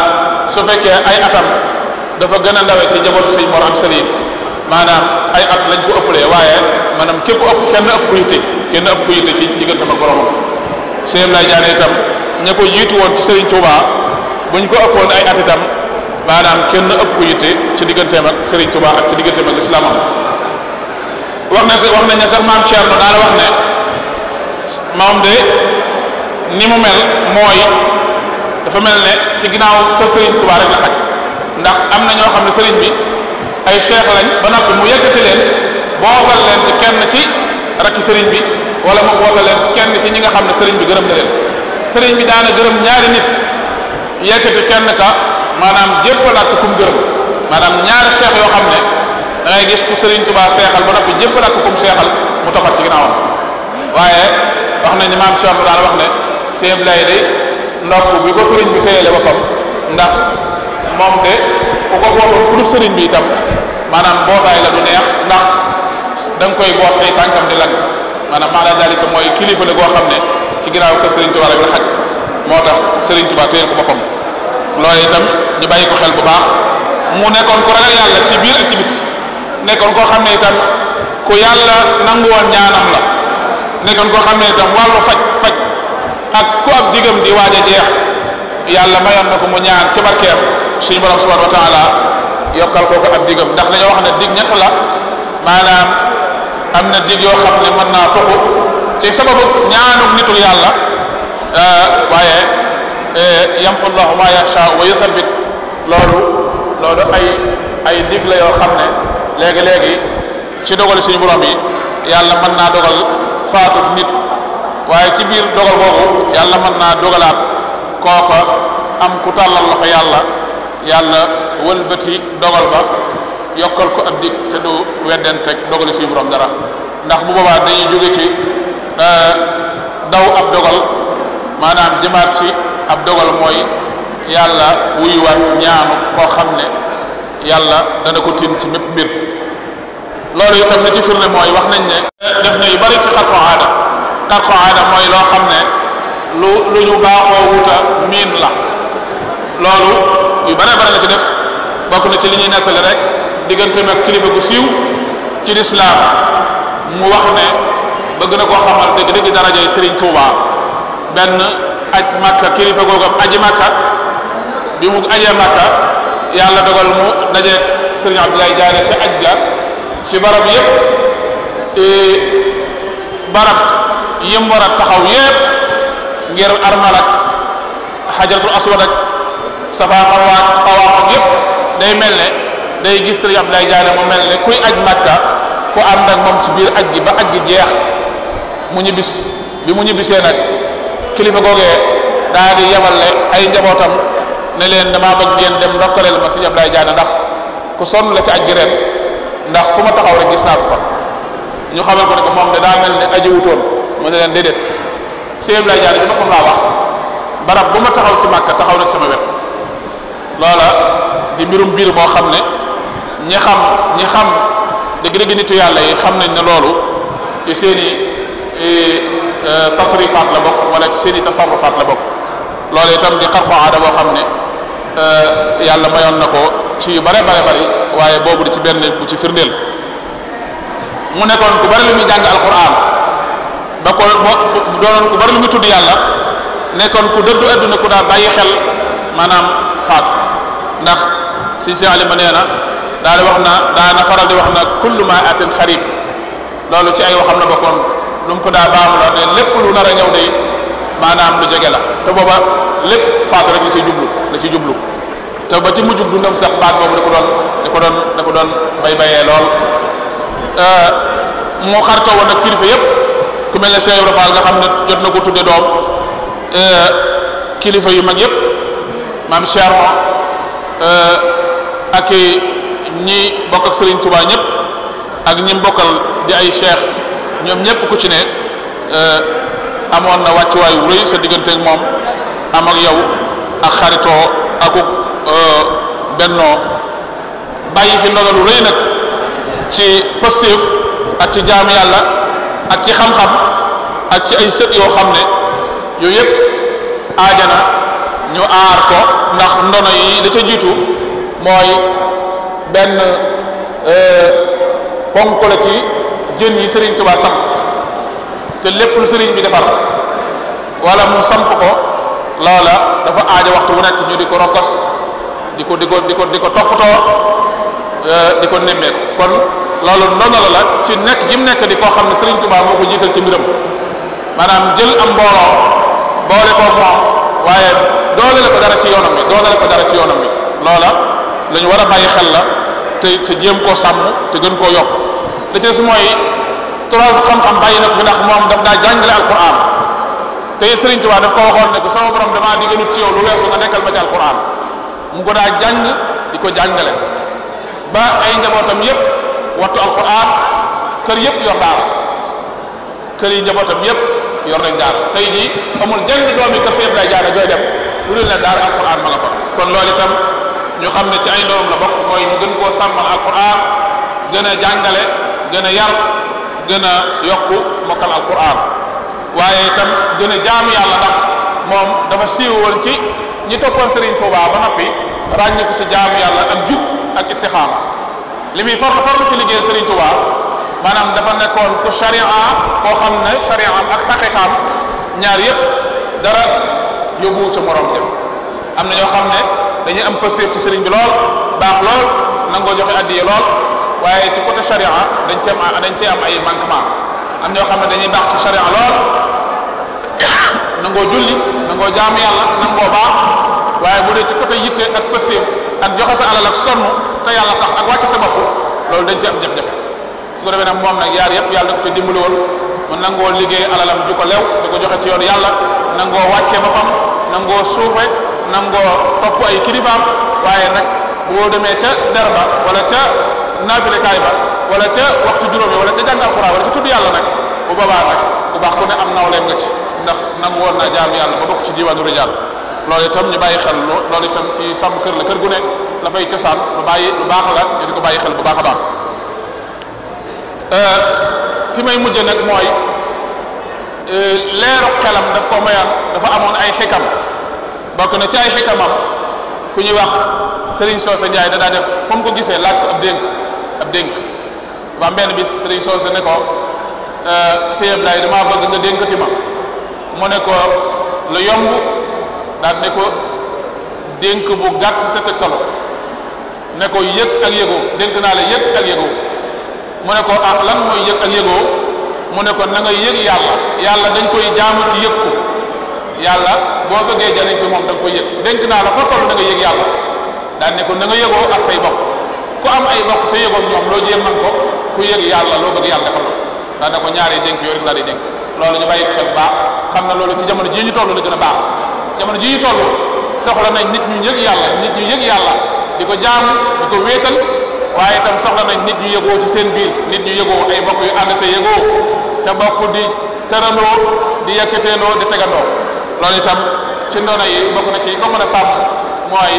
su fekkee ay atam dafa gën a ndawe ci njabootu sëñ Mor Am Sali maanaam ay at lañ ko ëppalee waaye maanaam képp kenn ëpp ko yitte ci digganteem ak boromam. Sëñ Abdoulaye Diané itam ña ko jiitu woon ci Serigne Touba buñ ko ëppoon ay at itam maanaam kenn ëpp ko yitte ci digganteem ak Serigne Touba ak ci digganteem ak lislaamam. wax nañ ne sax maam Thierno daana wax ne moom de ni mu mel mooy dafa mel ne ci ginnaaw kër Serigne Touba rek la xaj, ndax am na ñoo xam ne Serigne bi ay cheikh lañ ba noppi mu yëkkati leen boobal leen ci kenn ci rakki Serigne bi wala mu boobal leen ci kenn ci ñi nga xam ne Serigne bi gërëm na leen. Serigne bi daana gërëm ñaari nit yëkkati kenn ka maanaam jéppalaat ko kum gërëm, maanaam ñaari cheikh yoo xam ne da ngay gis ku Serigne Touba seexal ba noppi jéppalaat ko kum seexal mu topat ci ginnaawam. waaye wax nañ ne maam Cheikh daana wax ne Sëñ Abdoulaye de ndokk bi ko Serigne bi téyele boppam, ndax moom de ku ko bootoon ku dul Serigne bi itam maanaam bootaay la du neex, ndax da nga koy boot ay tànkam di lag, maanaam maanaam dalika mooy kilifa la goo xam ne ci ginnaaw ko Serigne Touba rek la xaj, moo tax Serigne Touba téyel ko boppam. loolu itam ñu bàyyi ko xel bu baax. mu nekkoon ko ragal yàlla ci biir ak ci biti, nekkoon koo xam ne itam ku yàlla nangu woon ñaanam la, nekkoon koo xam ne itam wàllu faj ak ku ab digam di waaj a jeex yàlla mayoon na ko mu ñaan ci barkeem suñu borom subhanahu wa taala yokkal ko ab digam, ndax dañoo wax ne dig ñett la, maanaam am na dig yoo xam ne mën naa toxu ci sababu ñaanuk nitul yàlla, waaye yamhu llahu ma yasha wa yuthabbit loolu ay dig la yoo xam ne léegi ci dogal suñu borom yi yàlla mën naa dogal faatu nit, waaye ci biir dogal boobu yàlla mën naa dogalaat kooka am ku tàllal loxo yàlla wëlbati dogal ba yokkal ko ab dig te du weddenteeg dogali suñu borom dara, ndax bu boobaa dañuy jóge ci daw ab dogal maanaam jëmaat ci ab dogal mooy yàlla wuyuwaat ñaanu koo xam ne yàlla dana ko tin ci mépp mbir. loolu itam li ci firnde mooy wax nañ ne def na yu bari ci xarqu aada mooy loo xam ne lu ñu baaxoo wuta miin la, loolu yu bare la ci def. bokk na ci li ñuy nettali rek diggante ak kilifa gu siiw ci lislaam mu wax ne bëgg na koo xamal dëgg darajay Serigne Touba. benn aj Makka, kilifa googam aji Makka, bi mu ajee Makka yàlla dogal mu dajeeg Serigne Abdoulaye Diané ci aj ga ci barab yépp barab yim war a taxaw yépp ngir armal ak xajaratul aswad ak safa marwa tawaaf ak yépp day mel ne day gis Serigne Abdoulaye Diané mu mel ne kuy aj Makka ku ànd ak moom ci biir aj gi ba aj gi jeex mu ñibbisee nag kilifa googee daa di yebale ay njabootam ne leen damaa bëgg ngeen dem ndokkaleel ma Serigne Abdoulaye Diané ndax ku sonn la ci aj gi ren, ndax fu ma taxaw rek gis naa ko fa. ñu xamal ko ne ko moom de daa mel ne aji wutoon mu ne leen déedéet Serigne Abdoulaye Diané ci boppam laa wax barab bu ma taxaw ci Makka taxaw nag sama wet. loola di mbirum biir moo xam ne ñi xam dëgg-dëgg nitu yàlla yi xam nañ ne loolu ci seeni tasrifaat la bokk wala ci seeni tasarrufaat la bokk. loolu itam di xarqu aada boo xam ne yàlla mayoon na ko ci yu bari waaye boobu di ci benn bu ci firndeel. mu nekkoon ku bari lu muy jàng alquran ba ko doonoon ku bari lu muy tudd yàlla, nekkoon ku dëddu adduna ku daa bàyyi xel maanaam faatu, ndax si alima nee na daana faral di wax na kullu ma atin xarib. loolu ci ay waxam la bokkoon, lu mu ko daa baamu la ne lépp lu nar a ñëw day maanaam lu jege la, te booba lépp faatu rek la ci jublu te ba ci mujjug dundam sax baat boobu da ko doon bayee lool. moo xartoo woon ak kilifa yépp ku mel ne Cheikh Ibrahima Fall nga xam ne jot na ko tudde doom, kilifa yu mag yépp maam Thierno ak ñi bokk ak Serigne Touba ñëpp ak ñi bokkal di ay cheikh ñoom ñëpp ku ci ne amoon na wàccuwaay wu rëy sa diggante ak moom, am ak yow ak xaritoo akuk bennoo, bàyyi fi ndogalu rëy nag ci positif ak ci jaamu yàlla ak ci xam-xam ak ci ay sët yoo xam ne yooyu yëpp aajana ñu aar ko, ndax ndono yi da ca jiitu mooy benn ponk la ci jën yi Serigne Touba samp te lépp lu Serigne bi defar wala mu samp ko loola dafa aaja waxtu bu nekk ñu di ko rokkos di ko toppatoo di ko nemmeeku kon loolu ndono la ci nekk gi mu nekk di koo xam ne Serigne Touba moo ko jiital ci mbiram maanaam jël am mbooloo boole ko moom waaye dooleel ko dara ci yoonam bi loola lu ñu war a bàyyi xel la te jéem koo sàmm te gën koo yokk li ci su mooy trois xam-xam bàyyi na ko fi ndax moom daf daa jàngale alquran te Serigne Touba daf ko waxoon ne ko sama borom damaa digganut ci yow lu weesu nga nekkal ma ci alquran mu ko daa jàng di ko jàngale ba ay njabootam yépp wattu alquran kër yépp yor daara kër yi njabootam yépp yor nañ daara tey jii amul jenn doomi kër Sëñ Abdoulaye Diané jooy dem lu dul ne daara alquran ma nga fa kon loolu itam ñu xam ne ci ay ndoom la bokk mooy ñu gën koo sàmmal alquran gën a jàngale gën a yar gën a yokku mokkal alquran waaye itam gën a jaamu yàlla ndax moom dafa siiw woon ci ñi toppoon Serigne Touba ba noppi ràññi ko ci jaamu yàlla ak jub ak istixaama li muy farlu ci liggéey Serigne Touba maanaam dafa nekkoon ku sharia koo xam ne sharia ak xaqiqaam ñaar yépp dara yóbbuwu ca morom jëm am na ñoo xam ne dañuy am positif ci Serigne bi lool baax lool nangoo joxe addiye lool waaye ci côté sharia dañ cee am ay manquement am ñoo xam ne dañuy baax ci sharia lool nangoo julli nangoo jaamu yàlla nangoo baax waaye bu dee ci côté yitte ak positif ak joxe sa alal ak sonn te yàlla tax ak wàcc sa bopp loolu dañ ci am jafe-jafe su ko defee nag moom nag yaar yëpp yàlla da ko ci dimbali woon mu nangoo liggéey alalam ju ko lew di ko joxe ci yoon yàlla nangoo wàcce boppam nangoo suufe nangoo topp ay kilifaam waaye nag boo demee ca derba wala ca naafilekaay ba wala ca waxtu juróomi wala ca jàng alxuraan wala ca tudd yàlla nag bu boobaa nag ku baax ku ne am nawleem nga ci ndax nangu woon naa jaam yàlla ba bokk ci diwaanu rijaal loolu itam ñu bàyyi xel loolu itam ci sàmm kër la kër gu ne la fay cosaan lu baax la ñu di ko bàyyi xel bu baax a baax fi may mujj nag mooy leeru xelam daf ko mayoon dafa amoon ay xikam bokk na ci ay xikamam ku ñuy wax Serigne Socé Ndiaye da daa def fu mu ko gisee laaj ko ab dénk ba benn bis Serigne Socé ne ko Sëñ Ablaye damaa bëgg nga dénkati ma mu ne ko lu yomb daal ne ko dénk bu gàtt sa tegtalu ne ko yëg ak yëgoo dénk naa la yëg ak yëgoo mu ne ko ah lan mooy yëg ak yëgoo mu ne ko na nga yëg yàlla dañ koy jaamu ci yëg ko yàlla boo bëggee jariñ fi moom da nga koy yëg dénk naa la fa toll na nga yëg yàlla daal ne ko na nga yëgoo ak say bokk ku am ay bokk te yëgoo ñoom loo jéem man ko ku yëg yàlla loo bëgg yàlla defal daal ne ko ñaari dénk yooyu rek laa di dénk loolu ñu bàyyi xel baax xam na loolu ci jamono jii ñu toll la gën a baax jamono jii ñu toll soxla nañ nit ñu yëg yàlla di ko jaamu di ko wéetal waaye itam soxla nañ nit ñu yëgoo ci seen biir nit ñu yëgoo ay bokk yu ànd te yëgoo te bokk di tërandoo di yëkkateendoo di tegandoo loolu itam ci ndono yi bokk na ci ko mën a sàmm mooy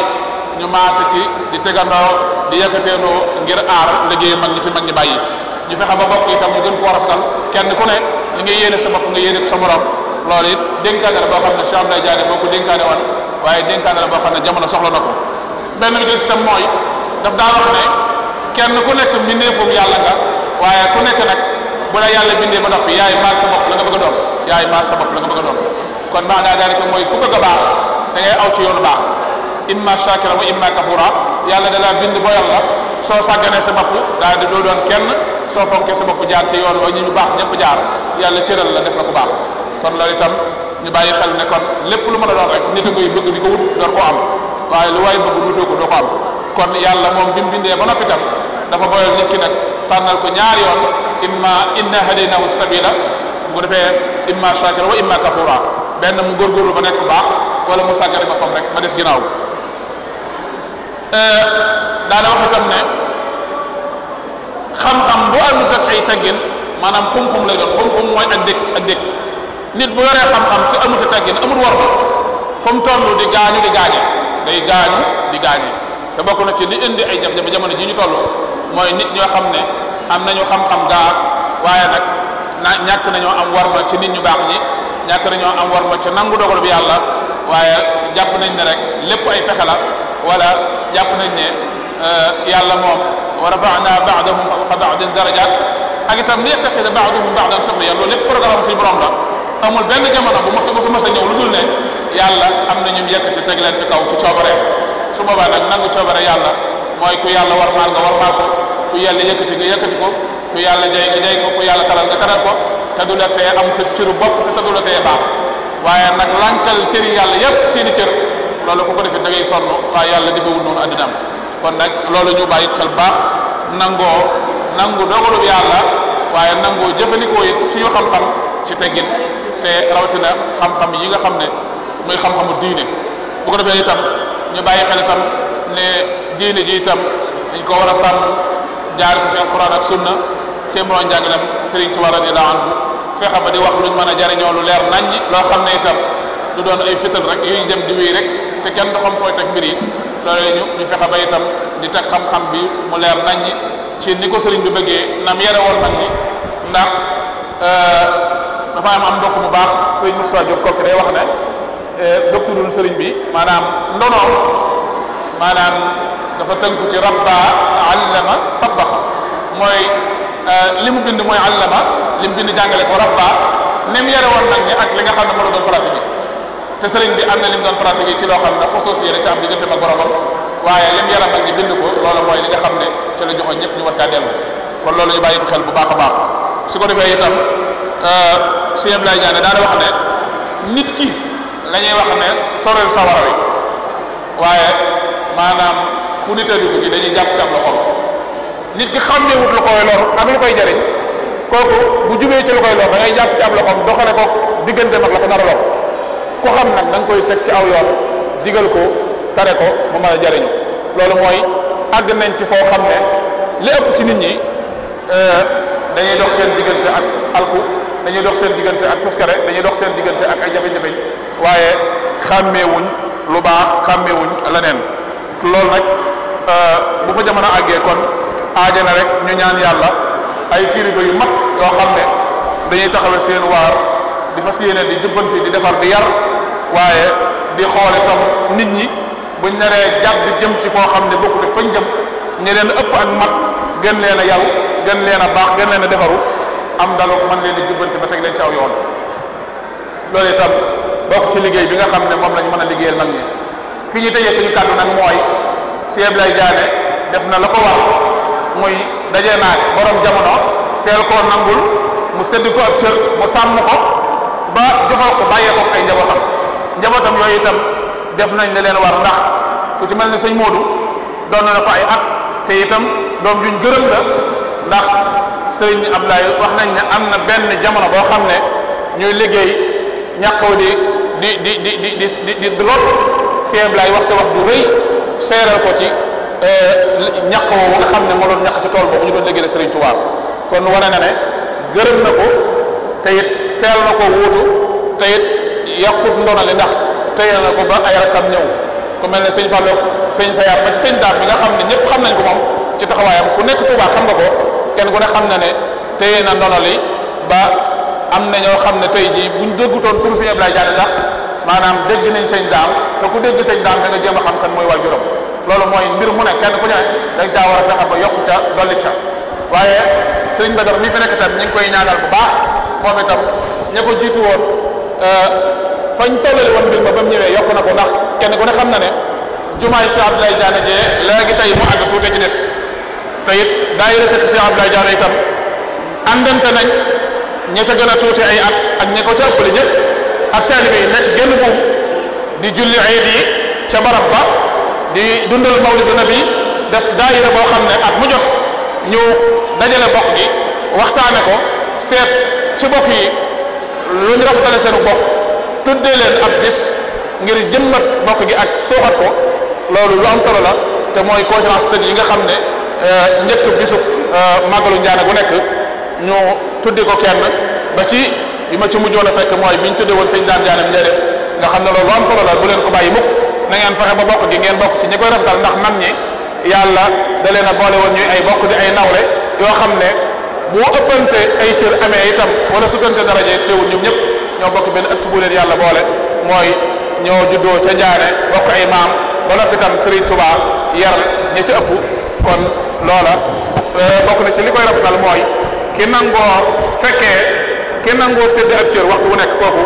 ñu maase ci di tegandoo di yëkkateendoo ngir aar liggéey mag ñi fi mag ñi bàyyi ñu fexe ba bokk itam ñu gën koo rafetal kenn ku ne li nga yéene sa bopp nga yéene ko sa morom loolu it dénkaane la boo xam ne Cheikh Abdoulaye Diané moo ko dénkaane woon waaye dénkaane la boo xam ne jamono soxla na ko benn bi des itam mooy daf daa wax ne kenn ku nekk mbindeefum yàlla nga waaye ku nekk nag bu la yàlla bindee ba noppi yaay maas sa bopp la nga bëgg a doon yaay maas sa bopp la nga bëgg a doon kon maanaa daanaka mooy ku bëgg a baax da ngay aw ci yoonu baax imma shakira wa imma kafura yàlla da laa bind boo yàlla soo sàgganee sa bopp daal di doo doon kenn soo fonkee sa bopp jaar ci yoon wa ñu baax ñëpp jaar yàlla cëral la def la ku baax kon loolu itam ñu bàyyi xel ne kon lépp lu mën a doon rek nit a koy bëgg di ko wut door koo am waaye lu waay bëgg wutoo ko doo ko am kon yàlla moom bi mu bindee ba noppi tam dafa boyal nit ki nag tànnal ko ñaari yoon inna hadaynahu sabila bu ko defee imma shakira wa imma kafura benn mu góorgóorlu ba nekk bu baax wala mu sàggane boppam rek ma des ginnaaw daana wax itam ne xam-xam bu amut ak ay teggin maanaam xum-xum lay doon xum-xum mooy ak dëkk nit bu yoree xam-xam ci amut a teggin amut war ba fu mu toll di gaañu di gaañe day gaañu di gaañe te bokk na ci li indi ay jafe-jafe jamono ji ñu toll mooy nit ñoo xam ne am nañu xam-xam gaa waaye nag ñàkk nañoo am war ma ci nit ñu baax ñi ñàkk nañoo am war ma ci nangu dogal bi yàlla waaye jàpp nañ ne rek lépp ay pexe la wala jàpp nañ ne yàlla moom wa rafa'na ba'dahum fawqa ba'din darajat ak itam li yattaqida ba'duhum ba'dan suxriyan loolu lépp programme suñu borom la amul benn jamono bu fi mas a ñëw lu dul ne yàlla am na ñu yëkkati teg leen ci kaw ci coobareem su boobaa nag nangu coobare yàlla mooy ku yàlla warmaal nga warmaal ko ku yàlla yëkkati nga yëkkati ko ku yàlla jay nga jay ko ku yàlla taral nga taral ko te du la tee am sa cëru bopp te du la tee baax waaye nag lankal cëri yàlla yépp seeni cër loolu ku ko defee da ngay sonn waaye yàlla defewul noonu addinaam kon nag loolu ñu bàyyi xel baax nangu dogalub yàlla waaye nangoo jëfandikoo it suñu xam-xam ci teggin te rawatina xam-xam yi nga xam ne muy xam-xamu diine bu ko defee itam ñu bàyyi xel itam ne diine ji itam dañ ko war a sàmm jaar ko ci alquran ak sunna ci moroon njàngalem Sëriñ Tuubaa radiyallaahu anhu fexe ba di wax luñ mën a jariñoo lu leer naññ loo xam ne itam du doon ay fital rek yuy dem di wéy rek te kenn du xam fooy teg mbir yi loolu ñu fexe ba itam di teg xam-xam bi mu leer naññ ci ni ko sëriñ bi bëggee nam yare woon mag ñi ndax dafa am mbokk bu baax sëriñ Moussa Diop kooku day wax ne doctorul sëriñ bi maanaam ndonoom maanaam dafa tënku ci rabba allama tabaxa mooy li mu bind mooy allama li mu bind jàngale ko rabba ni mu yare woon nag ñi ak li nga xam ne moo la doon pratique te sëriñ bi am na li mu doon pratique ci loo xam ne xusuus yéene ci am diggante mag boromam waaye li mu yare mag ñi bind ko loolu mooy li nga xam ne ci la joxoon ñëpp ñu war caa dellu kon loolu ñu bàyyi ko xel bu baax a baax su ko defee itam Sëñ Abdoulaye Diané daana wax ne nit ki la ñuy wax ne sorel sawara wi waaye maanaam ku nitee dugg gi dañuy jàpp ci am loxoom nit ki xàmmeewut lu koy lor ak lu koy jariñ kooku bu jubee ci lu koy lor da ngay jàpp ci am loxoom doxale ko diggante mag la ko nar a lor ku xam nag da nga koy teg ci aw yoon digal ko tare ko mu mën a jariñu loolu mooy àgg nañ ci foo xam ne li ëpp ci nit ñi dañuy dox seen diggante ak alku dañuy dox seen diggante ak taskare dañuy dox seen diggante ak ay jafe-jafe waaye xàmmeewuñ lu baax xàmmeewuñ leneen loolu nag bu fa jamono àggee kon aaja na rek ñu ñaan yàlla ay kilifa yu mag yoo xam ne dañuy taxawee seen waar di fas yéene di jubbanti di defar di yar waaye di xoole tam nit ñi buñ naree jàdd jëm ci foo xam ne bokkut ak fañ jëm ñe leen ëpp ak mat gën leen a yaru gën leen a baax gën leen a defaru am dalu mën leen di jubbanti ba teg leen ci aw yoon loolu itam bokk ci liggéey bi nga xam ne moom lañ mën a liggéeyal mag ñi fi ñu tëjee suñu kàddu nag mooy Sëñ Abdoulaye Diané def na la ko war muy dajee naag borom jamono teel koo nangul mu sedd ko ab cër mu sàmm ko ba joxal ko bàyyee ko ay njabootam yooyu itam def nañ la leen war ndax ku ci mel ni sëñ Modou doon na ko ay at te itam doom juñ gërëm la ndax sëñ Abdoulaye wax nañ ne am na benn jamono boo xam ne ñuy liggéey ñàkkaw di lot Sëñ Abdoulaye wax ju rëy seeral ko ci ñàkk woowu nga xam ne moo doon ñàkk ci tool boobu ñu doon liggéey Sëriñ Tuubaa kon wane na ne gërëm na ko te it teel na ko wuutu te it yàqut ndonale ndax teyal na ko ba ay rakkam ñëw ku mel ne sëñ Fallou sëñ Sayar ba ci sëñ Daam bi nga xam ne ñëpp xam nañ ko moom ci taxawaayam ku nekk Tuubaa xam nga ko kenn ku ne xam na ne téye na ndonali ba am na ñoo xam ne tey jii buñ déggutoon turu Sëñ Abdoulaye Diané sax maanaam dégg nañ sëñ Daam te ku dégg sëñ Daam da nga jéem a xam kan mooy waajuram loolu mooy mbir mu ne kenn ku ne dañ caa war a fexe ba yokku ca dolli ca waaye sëñ Badar mi fi nekk tam ñu ngi koy ñaanal bu baax moom itam ña ko jiitu woon fañ tollale woon mbir ma ba mu ñëwee yokk na ko ndax kenn ku ne xam na ne jumaay Sëñ Abdoulaye Diané jee léegi tey mu àgg tuuti ci des te it daayira seeti Sëñ Abdoulaye Diané itam àndante nañ ña ca gën a tuuti ay at ak ña ko ca ëppale ñëpp ak taalibe yi nekk génn buum di julli iid yi ca barab ba di dundal mawlidu nabi def daayira boo xam ne at mu jot ñu dajale bokk gi waxtaane ko seet ci bokk yi lu ñu rafetale seenu bokk tuddee leen ab bis ngir jëmmat bokk gi ak sooxat ko loolu lu am solo la te mooy conférence sët yi nga xam ne njëkk bisub màggalu Njaane gu nekk ñu tuddi ko kenn ba ci bi ma ci mujjoon a fekk mooy bi ñu tudde woon sëñ Daan Diané njëriñ nga xam ne loolu lu am solo la bu leen ko bàyyi mukk na ngeen fexe ba bokk gi ngeen bokk ci ñi koy rafetal ndax mag ñi yàlla da leen a boole woon ñuy ay bokk di ay nawle yoo xam ne bu ëppante ay cër amee itam wala sutante daraje teewul ñoom ñëpp ñoo bokk benn ëtt bu leen yàlla boole mooy ñoo juddoo ca Njaane bokk ay maam ba noppi tam Serigne Touba yar ñi ci ëpp kon loola bokk na ci li koy rafetal mooy ki nangoo fekkee ki nangoo sédd ak cër waxtu bu nekk kooku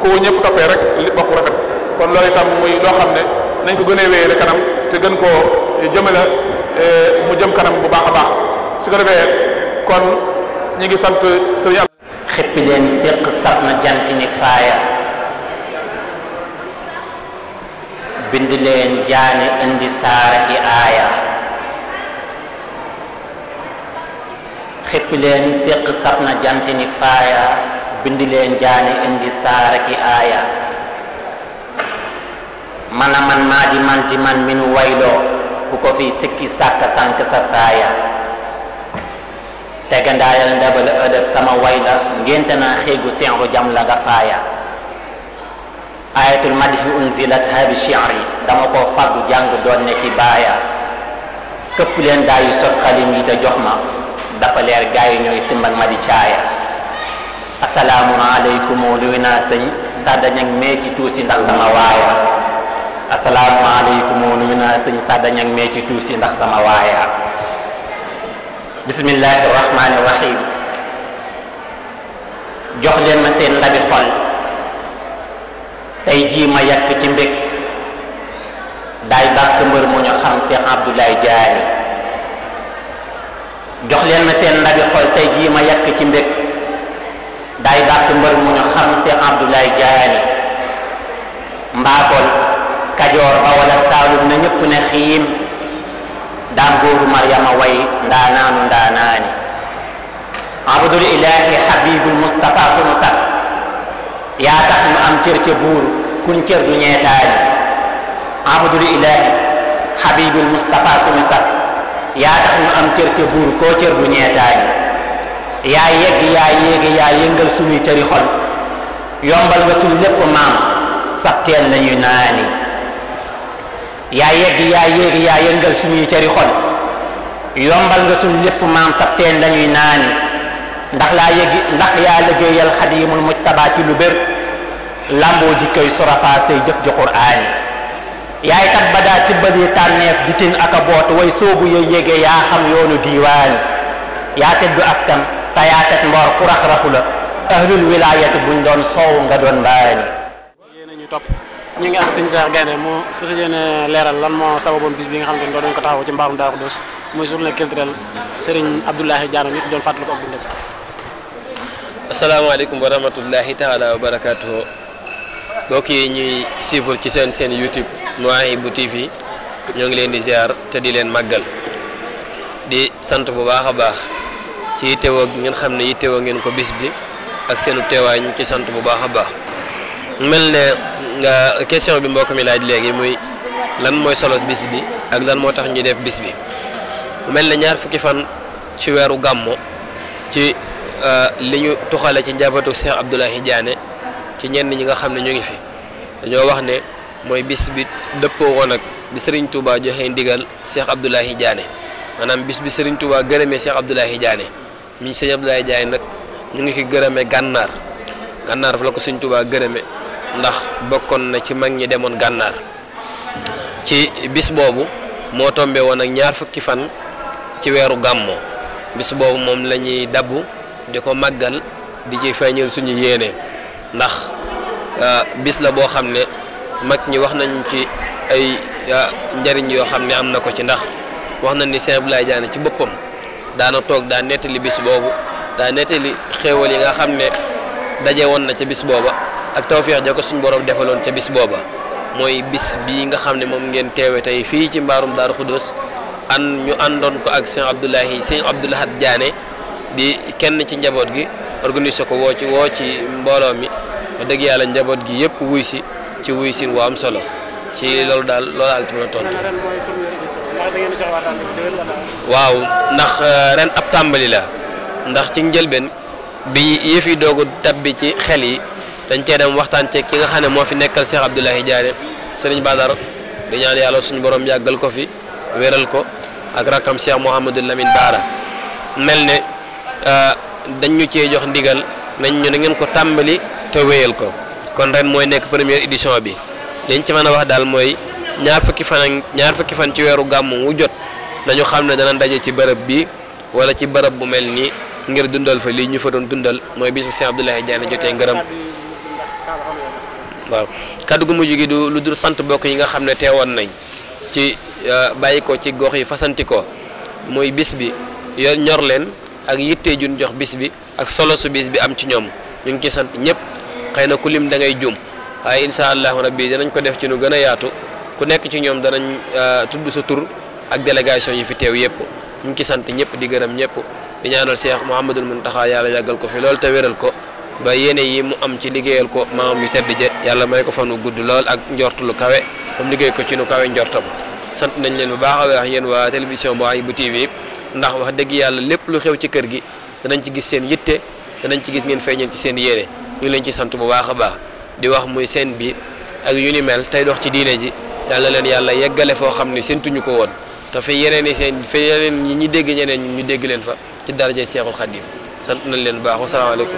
ku ñëpp toppee rek li bokk rafet kon loolu itam muy loo xam ne nañ ko gën a wéyale kanam te gën koo jëmale mu jëm kanam bu baax a baax su ko defee kon ñi ngi sant sëriñ xippi leen séq sab na jant ni faaya bind leen jaani indi saara ki aaya xippi leen séq sab na jant ni faaya bind leen jaani indi saara ki aaya mana man maa di manti man minu wayloo ku ko fi sikki sàkka sànk sa saaya tegandaayal ndabal ëdëb sama wayla ngénte naa xéegu senru jam la nga faaya ayatul madhi unzilat habi shi'ri dama ko fàggu jàng doon ne ci baaya këpp leen daayu sot xalim yi te jox ma dafa leer gaay ñooy simbal ma di caaya asalaamu aleykum luy naa sëñ sàddañag mee ci tuusi ndax sama waaya asalaamu aleykum luy naa sëñ sàddañag mee ci tuusi ndax sama waaya bismillahi rahmani rahim jox leen ma seen ndabi xol tey jii ma yàkk ci mbég daay bàkk mbër mu ñu xam Cheikh Abdoulaye Diané jox leen ma seen ndabi xol tey jii ma yàkk ci mbég daay bàkk mbër mu ñu xam Cheikh Abdoulaye Diané mbaakol Kajoor Bawol ak Saalum na ñëpp ne xiim daam góoru Maryama way ndaanaanu ndaanaani abdul ilahi habibul Mustafa sunu sat yaa tax ñu am cër ca buur kuñ cër du ñeetaani abdul ilahi habibul Mustafa sunu sat yaa tax ñu am cër ca buur koo cër du ñeetaani yaa yegg yaa yéegi yaa yëngal sunuy cëri xol yombal nga suñ lépp maam sab teen lañuy naani yaa yegg yaa yéegi yaa yëngal suñuy cëri xol yombal nga suñ lépp maam sab teen lañuy naani ndax yaa liggéeyal xadimul mujtaba ci lu bér lamboo jikkoy surafa say jëf ji quraani yaay kat ba daa tibbali tànneef di tin ak a boot way soobu yey yégee yaa xam yoonu diiwaani yaa teddu askan te yaa set mboor ku rax-raxu la ahlul wilayati buñ doon soow nga doon mbaani yéen ñu topp ñu ngi ak sëñ Cheikh Gaïndé moo fas yéene leeral lan moo sababoon bis bi nga xam ne doon nañ ko taxaw ci mbaarum Darou Khoudoss muy journée culturelle Serigne Abdoulaye Diané nit doon fàttali ko ak bindam. asalaamaaleykum wa rahmatullahi taala wa barakatuhu mbokk yi ñuy suivre ci seen YouTube Mawahibou TV ñoo ngi leen di ziar te di leen màggal di sant bu baax a baax ci yittewoo ngeen xam ne yittewoo ngeen ko bis bi ak seenu teewaay ñu ci sant bu baax a baax mel ne nga question bi mbokk mi laaj léegi muy lan mooy solos bis bi ak lan moo tax ñuy def bis bi mel ne ñaar fukki fan ci weeru gàmmo ci li ñu tuxale ci njabootu Cheikh Abdoulaye Diané ci ñenn ñi nga xam ne ñu ngi fi dañoo wax ne mooy bis bi dëppoo woon ak bi Serigne Touba joxe ndigal Cheikh Abdoulaye Diané maanaam bis bi Serigne Touba gërëmee Cheikh Abdoulaye Diané mi ngi Serigne Abdoulaye Diané nag ñu ngi fi gërëmee gànnaar fa la ko Serigne Touba gërëmee ndax bokkoon na ci mag ñi demoon gànnaar ci bis boobu moo tombe woon ak ñaar fukki fan ci weeru gàmmoo bis boobu moom la ñuy dabbu di ko màggal di ci feeñal suñu yéene ndax bis la boo xam ne mag ñi wax nañ ci ay njariñ yoo xam ne am na ko ci ndax wax nañ ni Cheikh Abdoulaye Diané ci boppam daana toog daa nettali bis boobu daa nettali xéewal yi nga xam ne daje woon na ca bis booba ak tawfeex ja ko suñu borom defaloon ca bis booba mooy bis bii nga xam ne moom ngeen teewe tey fii ci mbaarum Darou Khoudoss ñu àndoon ko ak Cheikh Abdoulaye Diané di kenn ci njaboot gi organiser ko woo ci mbooloo mi wax dëgg yàlla njaboot gi yëpp wuy si wu am solo ci loolu daal ci mën a tontu. waaw ndax ren ab tàmbali la ndax ci njëlbeen bi yëf yi doogu tabbi ci xel yi dañ cee dem waxtaan ci ki nga xam ne moo fi nekkal Cheikh Abdoulaye Diané Serigne Badar di ñaan yàlla suñu borom yàggal ko fi wéral ko ak rakam Cheikh Mouhamadou Lamine Bara mel ne dañ ñu cee jox ndigal nañ ñu da ngeen ko tàmbali te wéyal ko kon ren mooy nekk première édition bi liñ ci mën a wax daal mooy ñaar fukki fan ci weeru gàmmu wu jot dañu xam ne dana daje ci bërëb bi wala ci bërëb bu mel nii ngir dundal fa lii ñu fa doon dundal mooy bis bu Sëñ Abdoulaye Diané jotee ngërëm. waaw kaddu gu mujj gi du lu dul sant bokk yi nga xam ne teewoon nañ ci bàyyi ko ci gox yi fasanti ko muy bis bi ñor leen ak yitte juñ jox bis bi ak solo su bis bi am ci ñoom ñu ngi ci sant ñëpp xëy na ku lim da ngay juum waaye insha allahu rabbi danañ ko def ci nu gën a yaatu ku nekk ci ñoom danañ tudd sa tur ak délégation yi fi teew yëpp ñu ngi ci sant ñëpp di gërëm ñëpp di ñaanal Cheikh Mouhamadul Mountakha yàlla yàggal ko fi lool te wéral ko ba yéene yi mu am ci liggéeyal ko maam yu tedd je yàlla may ko fan wu gudd lool ak njortu lu kawe comme liggéey ko ci nu kawe njortam sant nañ leen bu baax a wax yéen waa télévision Mawahibou TV ndax wax dëgg yàlla lépp lu xew ci kër gi danañ ci gis seen yitte danañ ci gis ngeen feeñal ci seen yéene ñu leen ci sant bu baax a baax di wax muy seen bi ak yu ni mel tey dox ci diine ji yàlla leen yàlla yeggale foo xam ne séntuñu ko woon te fi yeneen i seen fi yeneen ñi dégg ñeneen ñu dégg leen fa ci daraja Seexul Xadiim sant nañ leen bu baax wasalaamaaleykum.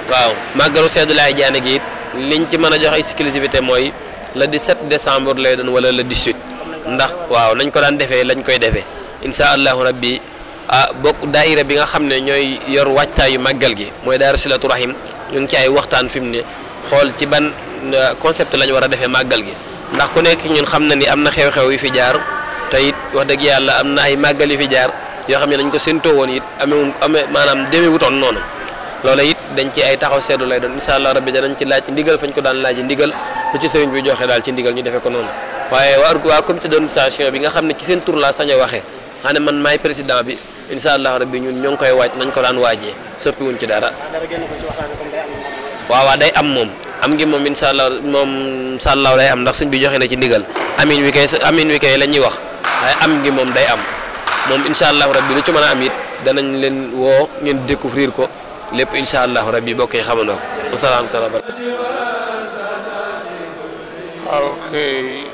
waaw màggalu Sëñ Abdoulaye Diané gi it liñ ci mën a jox exclusivité mooy le 17 décembre lay doon wala le 18 ndax waaw nañ ko daan defee lañ koy defee insha allahu rabbi bokk daayira bi nga xam ne ñooy yor waajtaayu màggal gi mooy daayira Silatu Rahim ñu ngi ci ay waxtaan fi mu ne xool ci ban concept lañ war a defee màggal gi ndax ku nekk ñun xam na ni am na xew-xew yu fi jaar te it wax dëgg yàlla am na ay màggal yu fi jaar yoo xam ne dañ ko séntoo woon it amee maanaam demee wutoon noonu loola it dañ ci ay taxaw seetlu lay doon insha allah rabbi danañ ci laaj ndigal fañ ko daan laaj ndigal lu ci sëriñ bi joxe daal ci ndigal ñu defee ko noonu waaye waa comité d'organisation bi nga xam ne ci seen tur laa sañ a waxee xam ne man maay président bi insha allah rabbi ñun ñoo ngi koy waaj nañ ko daan waajee soppiwuñ ci dara waaw day am moom am ngi moom insha allah day am ndax sëñ bi joxe na ci ndigal amin wi kay la ñuy wax waaye am ngi moom day am moom insha allah rabbi lu ci mën a am it danañ leen woo ngeen découvrir ko lépp insha allah rabbi bokk yi xamandoo ko wasalaamaaleykum. Okay.